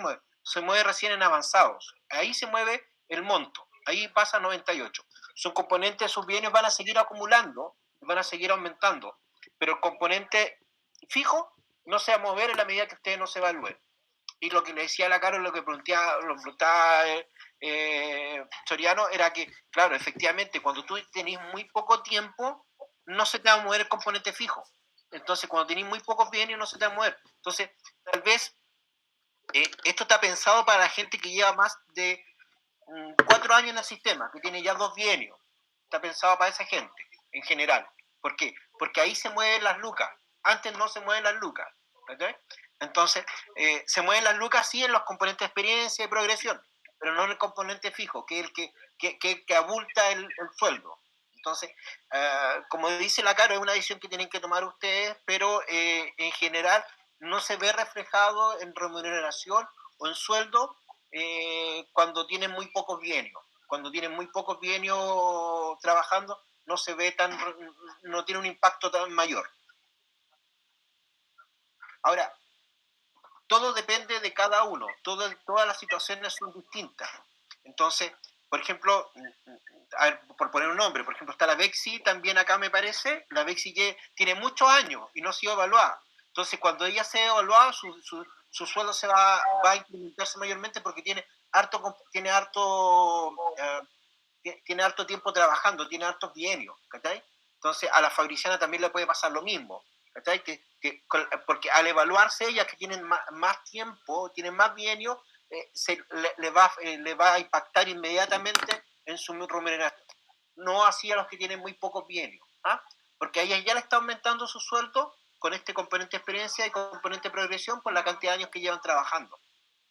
mueve recién en avanzados. Ahí se mueve el monto, ahí pasa 98. Sus componentes, sus bienes van a seguir acumulando, van a seguir aumentando, pero el componente fijo no se va a mover en la medida que ustedes no se evalúen. Y lo que le decía a la Caro, lo que preguntaba Soriano, era que, claro, efectivamente, cuando tú tenés muy poco tiempo, no se te va a mover el componente fijo. Entonces, cuando tenés muy pocos bienes, no se te va a mover. Entonces, tal vez Esto está pensado para la gente que lleva más de 4 años en el sistema, que tiene ya 2 bienios. Está pensado para esa gente, en general. ¿Por qué? Porque ahí se mueven las lucas. Antes no se mueven las lucas. ¿Okay? Entonces, se mueven las lucas sí en los componentes de experiencia y progresión, pero no en el componente fijo, que es el que abulta el sueldo. Entonces, como dice la Caro, es una decisión que tienen que tomar ustedes, pero en general no se ve reflejado en remuneración o en sueldo cuando tienen muy pocos bienios. Cuando tienen muy pocos bienios trabajando, no se ve no tiene un impacto tan mayor. Ahora, todo depende de cada uno, todas las situaciones son distintas. Entonces, por ejemplo, a ver, por poner un nombre, por ejemplo, está la Bexi, también acá me parece, la Bexi tiene muchos años y no ha sido evaluada. Entonces, cuando ella sea evaluada, su sueldo se va a incrementarse mayormente porque tiene harto tiempo trabajando, tiene hartos bienios, ¿cachai? Entonces, a la Fabriciana también le puede pasar lo mismo, ¿cachai? Porque al evaluarse ellas que tienen más tiempo, tienen más bienios, le va a impactar inmediatamente en su remuneración. No así a los que tienen muy pocos bienios, ¿ah? Porque a ellas ya le está aumentando su sueldo con este componente de experiencia y componente de progresión por la cantidad de años que llevan trabajando.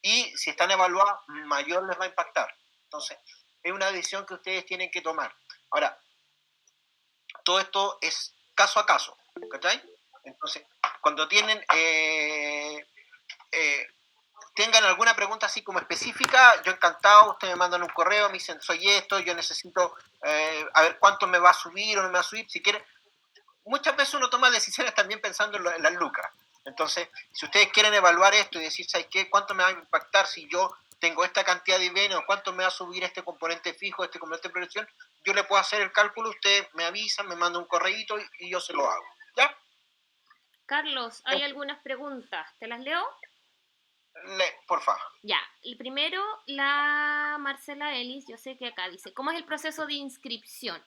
Y si están evaluadas, mayor les va a impactar. Entonces, es una decisión que ustedes tienen que tomar. Ahora, todo esto es caso a caso, ¿cachai? Entonces, cuando tengan alguna pregunta así como específica, yo encantado, ustedes me mandan un correo, me dicen, soy esto, yo necesito a ver cuánto me va a subir o no me va a subir, si quieren. Muchas veces uno toma decisiones también pensando en las lucas. Entonces, si ustedes quieren evaluar esto y decir, ¿sabes qué? ¿Cuánto me va a impactar si yo tengo esta cantidad de bienes o cuánto me va a subir este componente fijo, este componente de progresión? Yo le puedo hacer el cálculo, ustedes me avisan, me mandan un correíto y yo se lo hago. ¿Ya? Carlos, hay algunas preguntas. ¿Te las leo? Porfa. Ya, el primero, la Marcela Ellis, yo sé que acá dice, ¿cómo es el proceso de inscripción?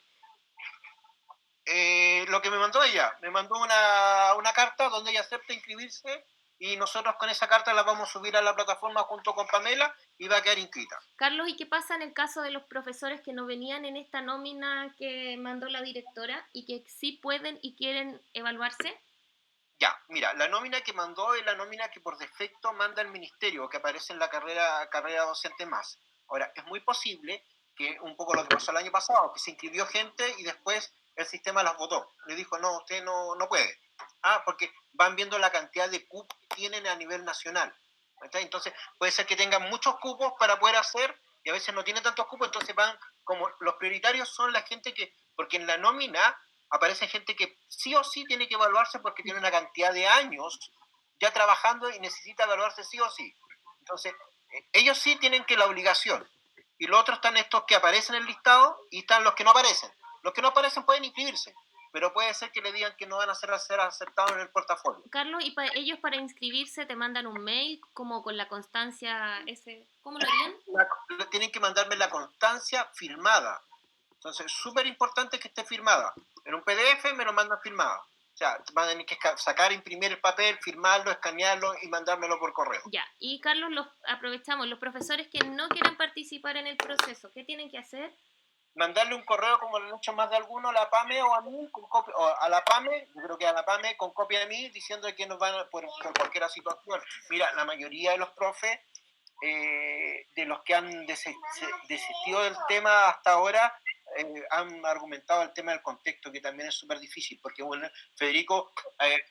Lo que me mandó ella, me mandó una carta donde ella acepta inscribirse y nosotros con esa carta la vamos a subir a la plataforma junto con Pamela y va a quedar inscrita. Carlos, ¿y qué pasa en el caso de los profesores que no venían en esta nómina que mandó la directora y que sí pueden y quieren evaluarse? Ya, mira, la nómina que mandó es la nómina que por defecto manda el ministerio, que aparece en la carrera docente más. Ahora, es muy posible que un poco lo que pasó el año pasado, que se inscribió gente y después el sistema las votó. Le dijo, no, usted no puede. Porque van viendo la cantidad de cupos que tienen a nivel nacional. Entonces, puede ser que tengan muchos cupos para poder hacer y a veces no tienen tantos cupos, entonces van como los prioritarios son la gente que, porque en la nómina aparece gente que sí o sí tiene que evaluarse porque tiene una cantidad de años ya trabajando y necesita evaluarse sí o sí. Entonces, ellos sí tienen que la obligación. Y los otros están estos que aparecen en el listado y están los que no aparecen. Los que no aparecen pueden inscribirse, pero puede ser que le digan que no van a ser aceptados en el portafolio. Carlos, ¿y ellos para inscribirse te mandan un mail como con la constancia ese? ¿Cómo lo harían? Tienen que mandarme la constancia firmada. Entonces, es súper importante que esté firmada. En un PDF me lo mandan firmado. O sea, van a tener que sacar, imprimir el papel, firmarlo, escanearlo y mandármelo por correo. Ya, y Carlos, aprovechamos, los profesores que no quieran participar en el proceso, ¿qué tienen que hacer? Mandarle un correo, como lo han hecho más de alguno, a la PAME o a mí, con copia, o a la PAME, yo creo que a la PAME, con copia de mí, diciendo que nos van por cualquier situación. Mira, la mayoría de los profes, de los que han desistido del tema hasta ahora, han argumentado el tema del contexto, que también es súper difícil, porque bueno, Federico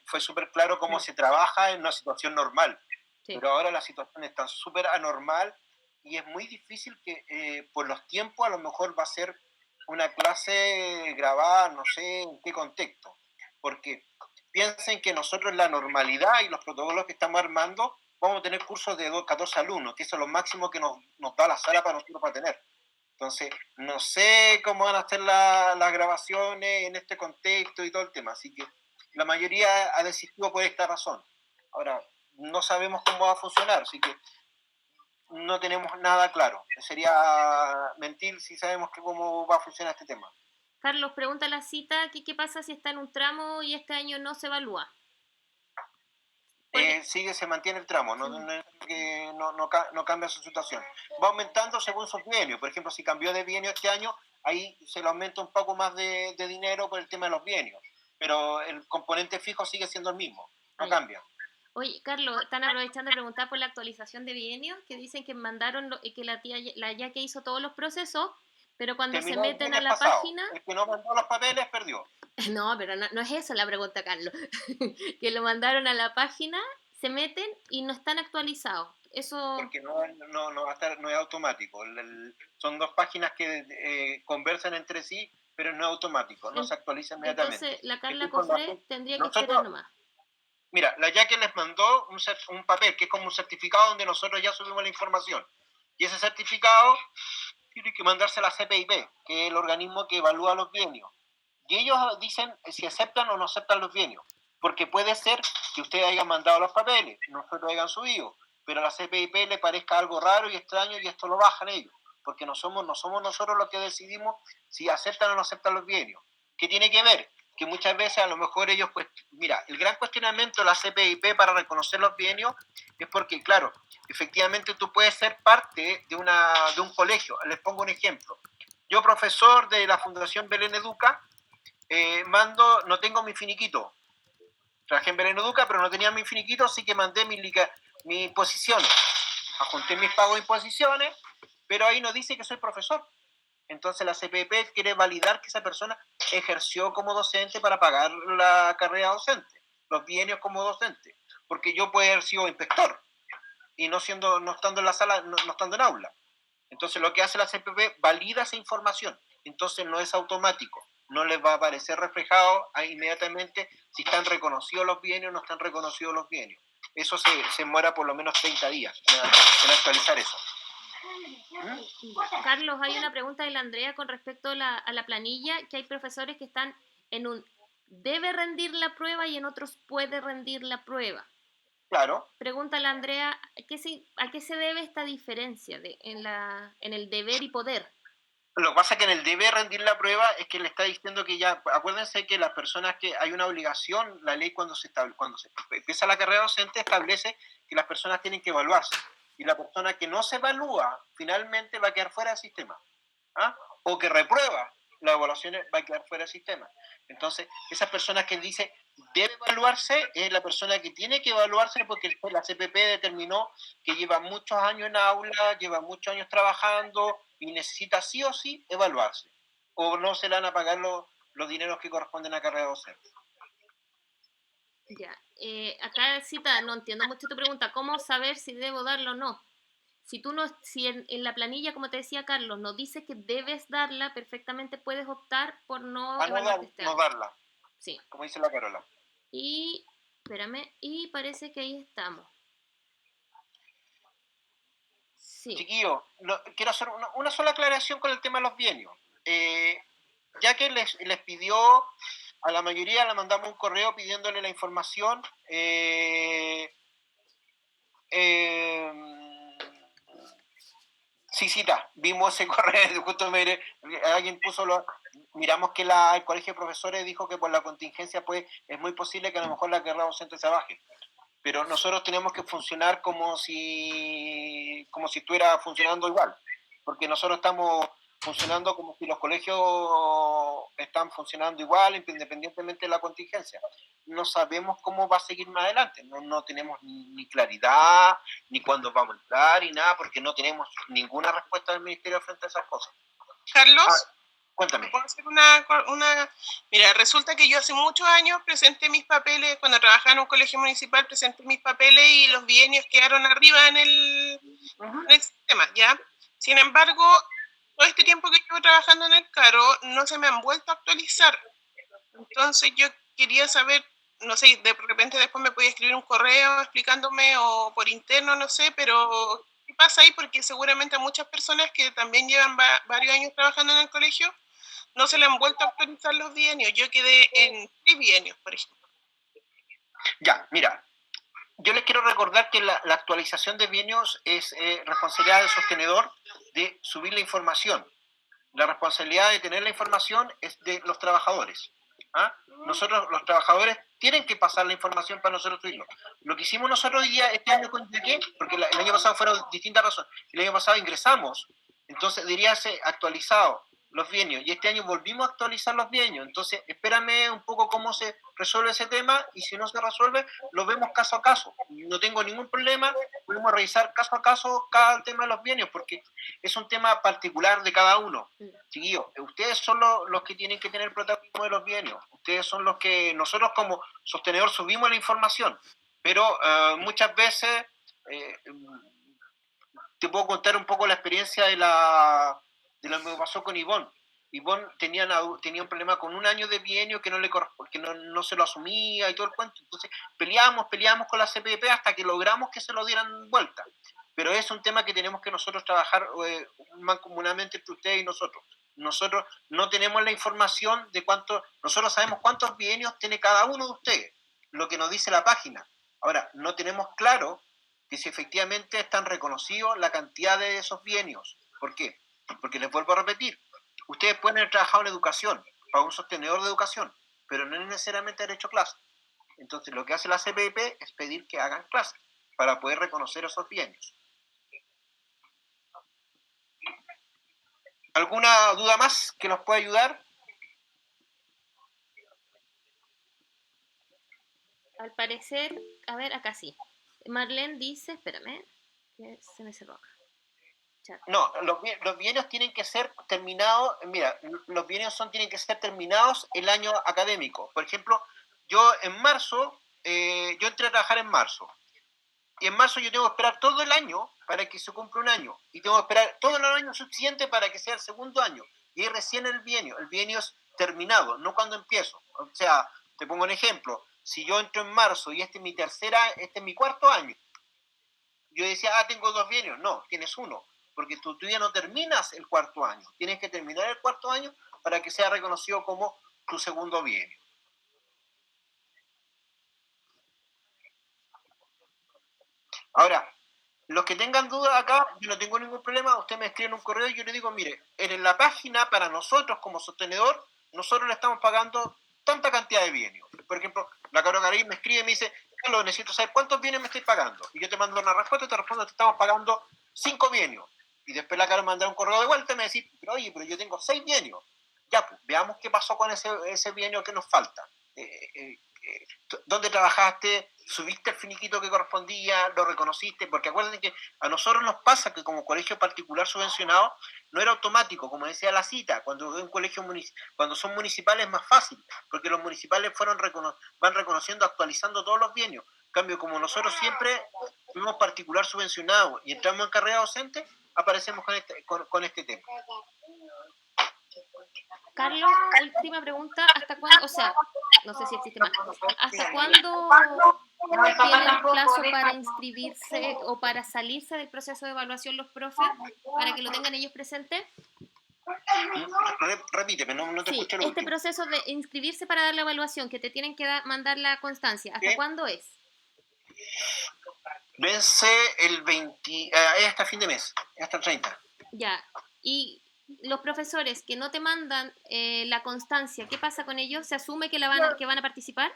fue súper claro cómo se trabaja en una situación normal, sí. Pero ahora la situación está súper anormal y es muy difícil que por los tiempos a lo mejor va a ser una clase grabada, no sé en qué contexto, porque piensen que nosotros en la normalidad y los protocolos que estamos armando vamos a tener cursos de 14 alumnos, que eso es lo máximo que nos da la sala para nosotros para tener. Entonces, no sé cómo van a ser las grabaciones en este contexto y todo el tema, así que la mayoría ha desistido por esta razón. Ahora, no sabemos cómo va a funcionar, así que no tenemos nada claro. Sería mentir si sabemos cómo va a funcionar este tema. Carlos, pregunta la cita, ¿qué pasa si está en un tramo y este año no se evalúa? se mantiene el tramo, no cambia su situación. Va aumentando según sus bienios. Por ejemplo, si cambió de bienio este año, ahí se le aumenta un poco más de dinero por el tema de los bienios. Pero el componente fijo sigue siendo el mismo, no cambia. Oye, Carlos, están aprovechando de preguntar por la actualización de bienios, que dicen que mandaron, que la Yaque hizo todos los procesos, pero cuando Terminó se el meten a viernes la pasado. página... El que no mandó los papeles perdió. No, pero no es eso la pregunta, Carlos. Que lo mandaron a la página, se meten y no están actualizados. Eso... Porque no va a estar, no es automático. Son dos páginas que conversan entre sí, pero no es automático, no se actualiza inmediatamente. Entonces, la Carla Cofré tendría que esperar nomás. Mira, la Yaque les mandó un papel que es como un certificado donde nosotros ya subimos la información. Y ese certificado tiene que mandarse a la CPIP, que es el organismo que evalúa los bienios. Y ellos dicen si aceptan o no aceptan los bienios. Porque puede ser que ustedes hayan mandado los papeles, nosotros hayan subido, pero a la CPIP le parezca algo raro y extraño y esto lo bajan ellos. Porque no somos nosotros los que decidimos si aceptan o no aceptan los bienios. ¿Qué tiene que ver? Que muchas veces a lo mejor ellos, pues, mira, el gran cuestionamiento de la CPIP para reconocer los bienios es porque, claro, efectivamente tú puedes ser parte de un colegio. Les pongo un ejemplo. Yo, profesor de la Fundación Belén Educa, no tengo mi finiquito. Trabajé en Belén Educa, pero no tenía mi finiquito, así que mandé mis posiciones. Ajunté mis pagos de imposiciones, pero ahí no dice que soy profesor. Entonces la CPP quiere validar que esa persona ejerció como docente para pagar la carrera docente, los bienios como docente, porque yo puedo haber sido inspector y no estando en la sala, no estando en aula. Entonces lo que hace la CPP valida esa información, entonces no es automático, no les va a aparecer reflejado inmediatamente si están reconocidos los bienios o no están reconocidos los bienios. Eso se demora por lo menos 30 días en actualizar eso. Carlos, hay una pregunta de la Andrea con respecto a la planilla, que hay profesores que están en un debe rendir la prueba y en otros puede rendir la prueba. Claro. Pregunta la Andrea, ¿a qué se debe esta diferencia en el deber y poder? Lo que pasa es que en el deber rendir la prueba es que le está diciendo que ya, acuérdense que las personas que hay una obligación, la ley cuando se empieza la carrera docente establece que las personas tienen que evaluarse. Y la persona que no se evalúa finalmente va a quedar fuera del sistema. O que reprueba las evaluaciones va a quedar fuera del sistema. Entonces, esas personas que dice debe evaluarse es la persona que tiene que evaluarse porque la CPP determinó que lleva muchos años en aula, lleva muchos años trabajando y necesita sí o sí evaluarse. O no se le van a pagar los dineros que corresponden a carrera docente. Ya, acá cita, no entiendo mucho tu pregunta, ¿cómo saber si debo darlo o no? Si en la planilla, como te decía Carlos, no dice que debes darla, perfectamente puedes optar por no evaluarte este año. No darla. Sí. Como dice la Carola. Y, espérame, y parece que ahí estamos. Sí. Chiquillo, quiero hacer una sola aclaración con el tema de los bienios. Ya que les pidió, a la mayoría le mandamos un correo pidiéndole la información. Sí, cita, vimos ese correo, justo alguien miramos que el colegio de profesores dijo que por la contingencia pues es muy posible que a lo mejor la carrera docente se baje, pero nosotros tenemos que funcionar como si estuviera funcionando igual, porque nosotros estamos funcionando como si los colegios están funcionando igual, independientemente de la contingencia. No sabemos cómo va a seguir más adelante, no tenemos ni claridad, ni cuándo vamos a entrar, ni nada, porque no tenemos ninguna respuesta del Ministerio frente a esas cosas. Carlos, cuéntame. ¿Puedo hacer Mira, resulta que yo hace muchos años presenté mis papeles, cuando trabajaba en un colegio municipal, presenté mis papeles y los bienios quedaron arriba en el sistema, ¿ya? Sin embargo, todo este tiempo que llevo trabajando en el CARO, no se me han vuelto a actualizar. Entonces yo quería saber, no sé, de repente después me podía escribir un correo explicándome o por interno, no sé, pero ¿qué pasa ahí? Porque seguramente a muchas personas que también llevan varios años trabajando en el colegio, no se le han vuelto a actualizar los bienios. Yo quedé en 3 bienios, por ejemplo. Ya, mira, yo les quiero recordar que la actualización de bienios es responsabilidad del sostenedor de subir la información. La responsabilidad de tener la información es de los trabajadores. ¿Ah? Nosotros, los trabajadores, tienen que pasar la información para nosotros subirlo. Lo que hicimos nosotros hoy día, este año con qué, porque el año pasado fueron distintas razones. El año pasado ingresamos, entonces diría ser actualizado los bienios, y este año volvimos a actualizar los bienios. Entonces, espérame un poco cómo se resuelve ese tema, y si no se resuelve, lo vemos caso a caso. No tengo ningún problema, podemos revisar caso a caso cada tema de los bienios, porque es un tema particular de cada uno. Chiquillos, ustedes son los que tienen que tener el protagonismo de los bienios. Ustedes son los que nosotros como sostenedor subimos la información, pero muchas veces te puedo contar un poco la experiencia de lo que me pasó con Ivonne. Ivonne tenía un problema con un año de bienio que no se lo asumía y todo el cuento. Entonces peleamos con la CPP hasta que logramos que se lo dieran vuelta. Pero es un tema que tenemos que nosotros trabajar mancomunadamente entre ustedes y nosotros. Nosotros no tenemos la información de nosotros sabemos cuántos bienios tiene cada uno de ustedes, lo que nos dice la página. Ahora, no tenemos claro que si efectivamente están reconocidos la cantidad de esos bienios. ¿Por qué? Porque les vuelvo a repetir, ustedes pueden haber trabajado en educación, para un sostenedor de educación, pero no es necesariamente haber hecho clase. Entonces lo que hace la CPP es pedir que hagan clase para poder reconocer esos bienios. ¿Alguna duda más que nos pueda ayudar? Al parecer, a ver, acá sí. Marlene dice, espérame, que se me cerró acá. Chat. No, los bienios tienen que ser terminados, mira, los bienios tienen que ser terminados el año académico. Por ejemplo, yo en marzo, yo entré a trabajar en marzo. Y en marzo yo tengo que esperar todo el año para que se cumpla un año. Y tengo que esperar todo el año suficiente para que sea el segundo año. Y ahí recién el bienio es terminado, no cuando empiezo. O sea, te pongo un ejemplo. Si yo entro en marzo y este es mi cuarto año, yo decía, tengo 2 bienios. No, tienes uno, porque tú ya no terminas el cuarto año. Tienes que terminar el cuarto año para que sea reconocido como tu segundo bienio. Ahora, los que tengan dudas acá, yo no tengo ningún problema, usted me escribe en un correo y yo le digo, mire, en la página para nosotros como sostenedor, nosotros le estamos pagando tanta cantidad de bienios. Por ejemplo, la Caro Garín me escribe y me dice, Carlos, necesito saber cuántos bienios me estáis pagando. Y yo te mando una respuesta y te respondo, te estamos pagando 5 bienios. Y después la Caro me manda un correo de vuelta y me dice, pero yo tengo 6 bienios. Ya, pues, veamos qué pasó con ese bienio que nos falta. ¿Dónde trabajaste? ¿Subiste el finiquito que correspondía? ¿Lo reconociste? Porque acuérdense que a nosotros nos pasa que como colegio particular subvencionado no era automático, como decía la cita, cuando son municipales es más fácil, porque los municipales van reconociendo, actualizando todos los bienios. En cambio, como nosotros siempre fuimos particular subvencionado y entramos en carrera docente, aparecemos con este tema. Carlos, última pregunta, ¿hasta cuándo? O sea, no sé si existe más. ¿Hasta cuándo tienen plazo para inscribirse o para salirse del proceso de evaluación los profes, para que lo tengan ellos presentes? Repíteme, no te Sí, escuché lo este último. proceso de inscribirse para dar la evaluación, que te tienen que mandar la constancia, ¿hasta cuándo es? Vence el 20, hasta fin de mes, hasta el 30. Ya, y los profesores que no te mandan la constancia, ¿qué pasa con ellos? ¿Se asume que van a participar?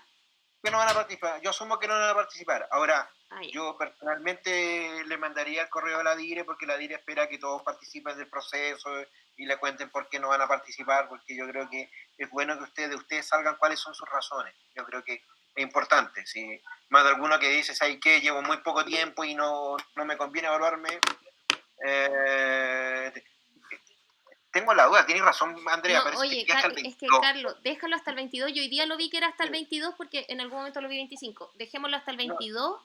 Que no van a participar, yo asumo que no van a participar. Ahora, Ah, yo personalmente le mandaría el correo a la DIRE porque la DIRE espera que todos participen del proceso y le cuenten por qué no van a participar, porque yo creo que es bueno que de ustedes salgan cuáles son sus razones. Yo creo que es importante. Si más de alguno que dice, ¿sabes qué? Llevo muy poco tiempo y no me conviene evaluarme. Tengo la duda, tienes razón, Andrea, no, parece oye, que hasta el 22. es que Carlos, déjalo hasta el 22. Yo hoy día lo vi que era hasta el 22 porque en algún momento lo vi 25. Dejémoslo hasta el 22.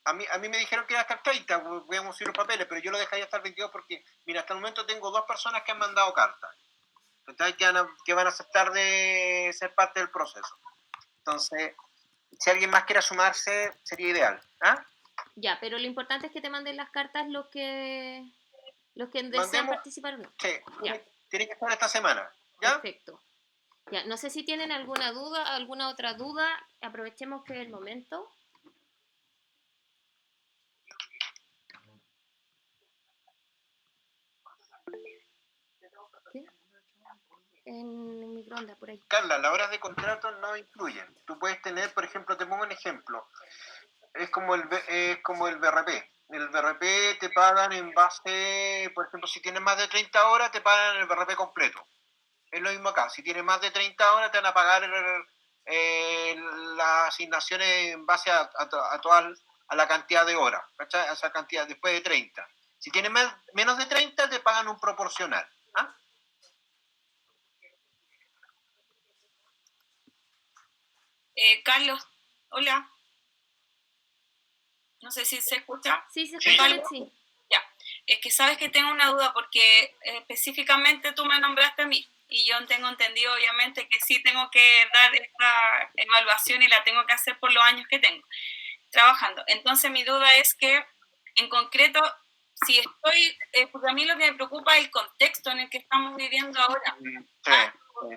A mí me dijeron que era hasta el 30, voy a mostrar los papeles, pero yo lo dejaría hasta el 22 porque, mira, hasta el momento tengo 2 personas que han mandado cartas, que van a aceptar de ser parte del proceso. Entonces, si alguien más quiere sumarse, sería ideal. ¿Ah? Ya, pero lo importante es que te manden las cartas los que desean Mandemos, participar o no. sí, Ya, tiene que estar esta semana. ¿Ya? perfecto. Ya, no sé si tienen alguna duda, alguna otra duda. Aprovechemos que es el momento. ¿Sí? en el microondas, por ahí. Carla, las horas de contrato no incluyen. Tú puedes tener, por ejemplo, te pongo un ejemplo. Es como el BRP. El BRP te pagan en base, por ejemplo, si tienes más de 30 horas, te pagan el BRP completo. Es lo mismo acá. Si tienes más de 30 horas, te van a pagar las asignaciones en base a la cantidad de horas, ¿cachai? A esa cantidad después de 30. Si tienes menos de 30, te pagan un proporcional. ¿Ah? Carlos, hola. No sé si se escucha. Sí, se escucha, sí. Ya, es que sabes que tengo una duda porque específicamente tú me nombraste a mí y yo tengo entendido obviamente que sí tengo que dar esta evaluación y la tengo que hacer por los años que tengo trabajando. Entonces mi duda es que en concreto, si estoy, porque a mí lo que me preocupa es el contexto en el que estamos viviendo ahora.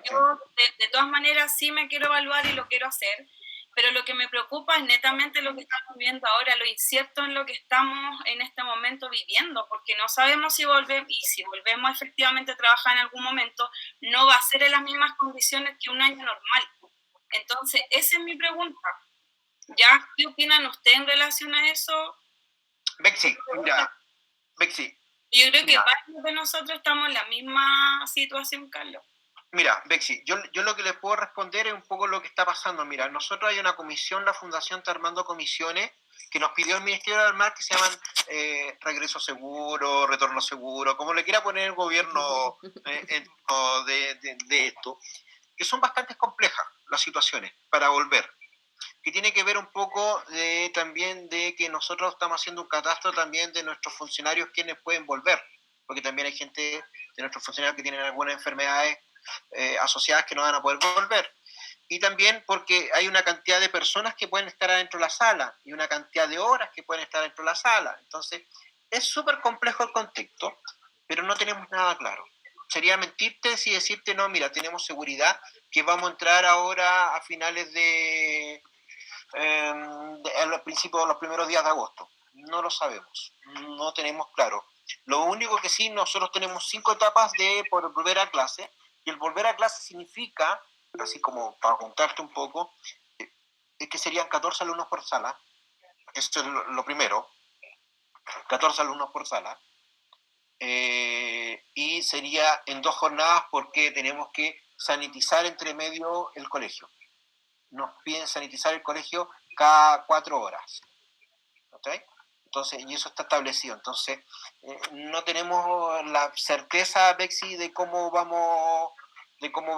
Yo de todas maneras sí me quiero evaluar y lo quiero hacer, pero lo que me preocupa es netamente lo que estamos viviendo ahora, lo incierto en lo que estamos en este momento viviendo, porque no sabemos si volvemos, y si volvemos efectivamente a trabajar en algún momento, no va a ser en las mismas condiciones que un año normal. Entonces, esa es mi pregunta. ¿Ya? ¿Qué opinan ustedes en relación a eso? Bexi, mira, Bexi. Yo creo que varios de nosotros estamos en la misma situación, Carlos. Mira, Bexi, yo lo que les puedo responder es un poco lo que está pasando. Mira, nosotros hay una comisión, la Fundación está armando comisiones que nos pidió el Ministerio del Mar que se llaman regreso seguro, retorno seguro, como le quiera poner el gobierno de esto, que son bastante complejas las situaciones para volver, que tiene que ver un poco también de que nosotros estamos haciendo un catastro también de nuestros funcionarios quienes pueden volver, porque también hay gente de nuestros funcionarios que tienen algunas enfermedades asociadas que no van a poder volver. Y también porque hay una cantidad de personas que pueden estar adentro de la sala y una cantidad de horas que pueden estar dentro de la sala. Entonces, es súper complejo el contexto, pero no tenemos nada claro. Sería mentirte si decirte, no, mira, tenemos seguridad que vamos a entrar ahora a finales a los principios de los primeros días de agosto. No lo sabemos, no tenemos claro. Lo único que sí, nosotros tenemos 5 etapas por volver a clase, y el volver a clase significa, así como para contarte un poco, es que serían 14 alumnos por sala. Esto es lo primero, 14 alumnos por sala, y sería en 2 jornadas porque tenemos que sanitizar entre medio el colegio. Nos piden sanitizar el colegio cada 4 horas. ¿Okay? Entonces, y eso está establecido. Entonces, no tenemos la certeza, Bexi, de cómo va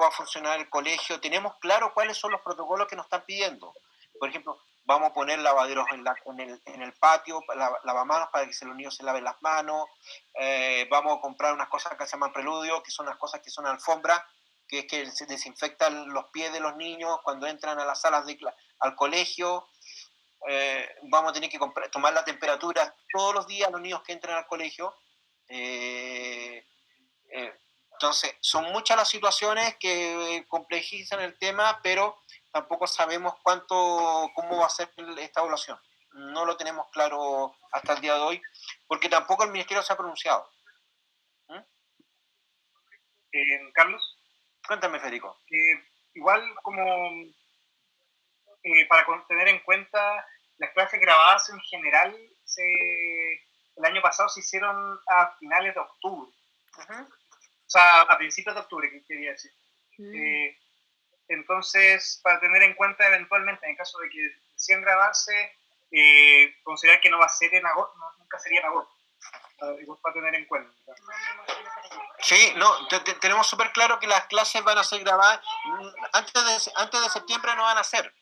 a funcionar el colegio. Tenemos claro cuáles son los protocolos que nos están pidiendo. Por ejemplo, vamos a poner lavaderos en el patio, lavamanos para que los niños se laven las manos. Vamos a comprar unas cosas que se llaman preludio, que son unas cosas que son alfombra, que es que se desinfectan los pies de los niños cuando entran a las salas al colegio. Vamos a tener que tomar la temperatura todos los días a los niños que entran al colegio. Entonces, son muchas las situaciones que complejizan el tema, pero tampoco sabemos cómo va a ser esta evaluación. No lo tenemos claro hasta el día de hoy, porque tampoco el Ministerio se ha pronunciado. Carlos. Cuéntame, Federico. Igual como para tener en cuenta, las clases grabadas en general el año pasado se hicieron a finales de octubre. Uh-huh. O sea, a principios de octubre, que quería decir. Entonces, para tener en cuenta eventualmente, en caso de que decían grabarse, considerar que no va a ser en agosto, nunca sería en agosto. Para tener en cuenta. Sí, no, tenemos súper claro que las clases van a ser grabadas antes de septiembre, no van a ser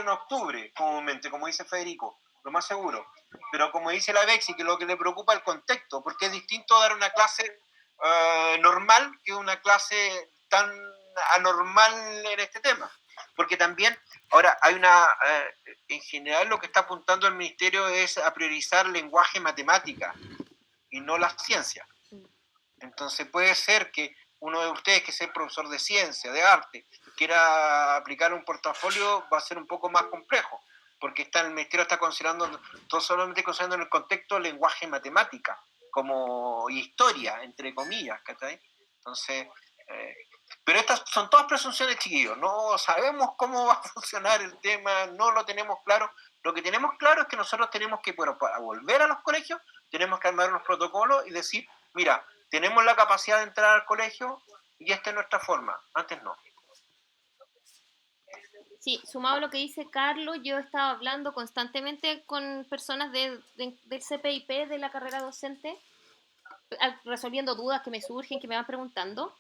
en octubre, comúnmente, como dice Federico, lo más seguro. Pero como dice la Bexi, que lo que le preocupa es el contexto, porque es distinto dar una clase normal que una clase tan anormal en este tema. Porque también, ahora, hay en general lo que está apuntando el Ministerio es a priorizar lenguaje y matemática, y no la ciencia. Entonces puede ser que uno de ustedes, que sea profesor de ciencia, de arte, quiera aplicar un portafolio, va a ser un poco más complejo, porque el Ministerio está solamente considerando en el contexto lenguaje y matemática, como historia, entre comillas, ¿cachai? Entonces, Pero estas son todas presunciones, chiquillos. No sabemos cómo va a funcionar el tema, no lo tenemos claro. Lo que tenemos claro es que nosotros tenemos que, bueno, para volver a los colegios, tenemos que armar unos protocolos y decir, mira, tenemos la capacidad de entrar al colegio y esta es nuestra forma. Antes no. Sí, sumado a lo que dice Carlos, yo he estado hablando constantemente con personas del CPIP, de la carrera docente, resolviendo dudas que me surgen, que me van preguntando,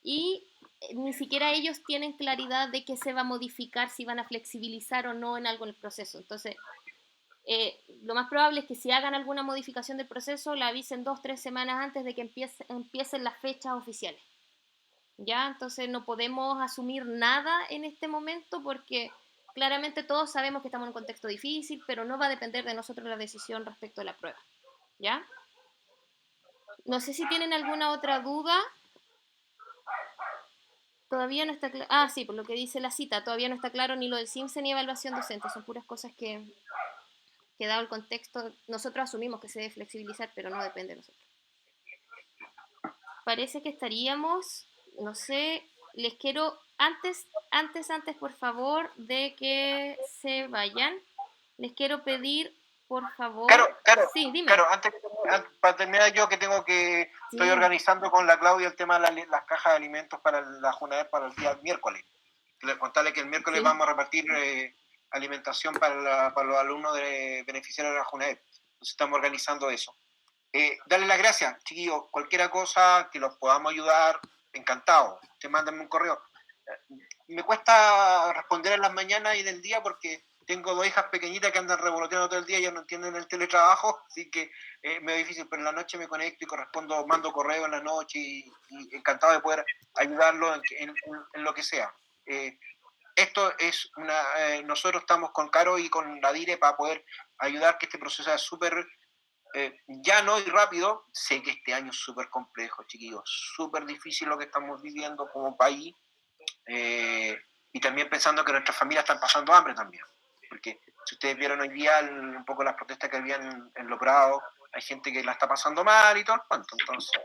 y ni siquiera ellos tienen claridad de qué se va a modificar, si van a flexibilizar o no en algo en el proceso. Entonces, lo más probable es que si hagan alguna modificación del proceso, la avisen 2-3 semanas antes de que empiecen las fechas oficiales. ¿Ya? Entonces no podemos asumir nada en este momento porque claramente todos sabemos que estamos en un contexto difícil, pero no va a depender de nosotros la decisión respecto a la prueba. ¿Ya? No sé si tienen alguna otra duda. Todavía no está claro. Ah, sí, por lo que dice la cita, todavía no está claro ni lo del CIMSE ni evaluación docente. Son puras cosas que dado el contexto, nosotros asumimos que se debe flexibilizar, pero no depende de nosotros. Parece que estaríamos, no sé, les quiero, antes, por favor, de que se vayan, les quiero pedir, por favor. Sí, dime. Claro, para terminar yo que tengo que, Sí. Estoy organizando con la Claudia el tema de las cajas de alimentos para la JUNAEP para el día miércoles. Contarle que el miércoles Sí. vamos a repartir alimentación para los alumnos beneficiarios de la JUNAEP. Entonces estamos organizando eso. Darle las gracias, chiquillos. Cualquier cosa que los podamos ayudar, encantado. Te mándenme un correo. Me cuesta responder en las mañanas y en el día porque tengo 2 hijas pequeñitas que andan revoloteando todo el día y ya no entienden el teletrabajo, así que me es difícil, pero en la noche me conecto y mando correo en la noche y encantado de poder ayudarlos en lo que sea. Esto es nosotros estamos con Caro y con la DIRE para poder ayudar que este proceso sea súper llano y rápido. Sé que este año es súper complejo, chiquillos, súper difícil lo que estamos viviendo como país, y también pensando que nuestras familias están pasando hambre también, porque si ustedes vieron hoy día un poco las protestas que habían en Los Prados, hay gente que la está pasando mal y todo el cuento. Entonces,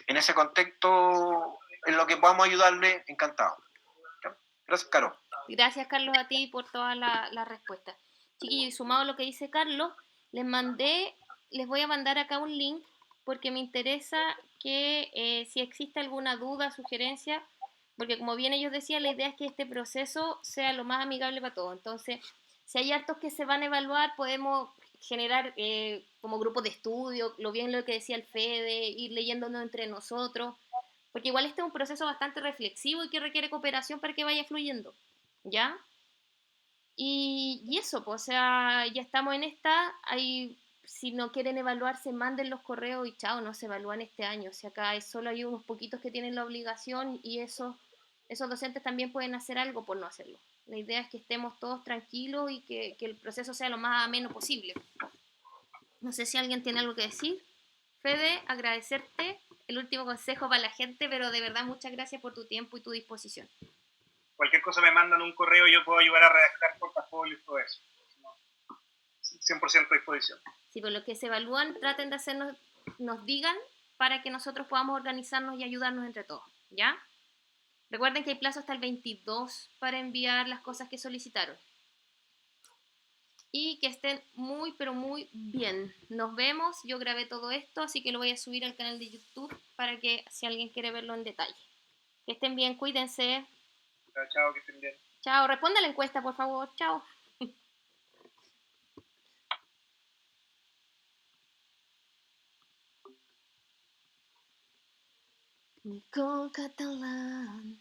en ese contexto, en lo que podamos ayudarle, encantado. ¿Ya? Gracias, Caro. Gracias, Carlos, a ti por todas las respuestas. Chiquillos, y sumado a lo que dice Carlos, les voy a mandar acá un link porque me interesa que si existe alguna duda, sugerencia, porque como bien ellos decían, la idea es que este proceso sea lo más amigable para todos. Entonces, si hay hartos que se van a evaluar, podemos generar como grupos de estudio, lo que decía el Fede, ir leyéndonos entre nosotros, porque igual este es un proceso bastante reflexivo y que requiere cooperación para que vaya fluyendo. ¿Ya? Y eso, pues, o sea, ya estamos en esta, si no quieren evaluarse, manden los correos y chao, no se evalúan este año. O sea, acá solo hay unos poquitos que tienen la obligación y esos docentes también pueden hacer algo por no hacerlo. La idea es que estemos todos tranquilos y que el proceso sea lo más ameno posible. No sé si alguien tiene algo que decir. Fede, agradecerte el último consejo para la gente, pero de verdad muchas gracias por tu tiempo y tu disposición. Cualquier cosa me mandan un correo y yo puedo ayudar a redactar portafolios y todo eso. 100% a disposición. Sí, por lo que se evalúan, traten de nos digan para que nosotros podamos organizarnos y ayudarnos entre todos, ¿ya? Recuerden que hay plazo hasta el 22 para enviar las cosas que solicitaron. Y que estén muy, pero muy bien. Nos vemos. Yo grabé todo esto, así que lo voy a subir al canal de YouTube para que si alguien quiere verlo en detalle. Que estén bien, cuídense. Chao, que estén bien. Chao, responda a la encuesta, por favor. Chao. Nicole Catalán.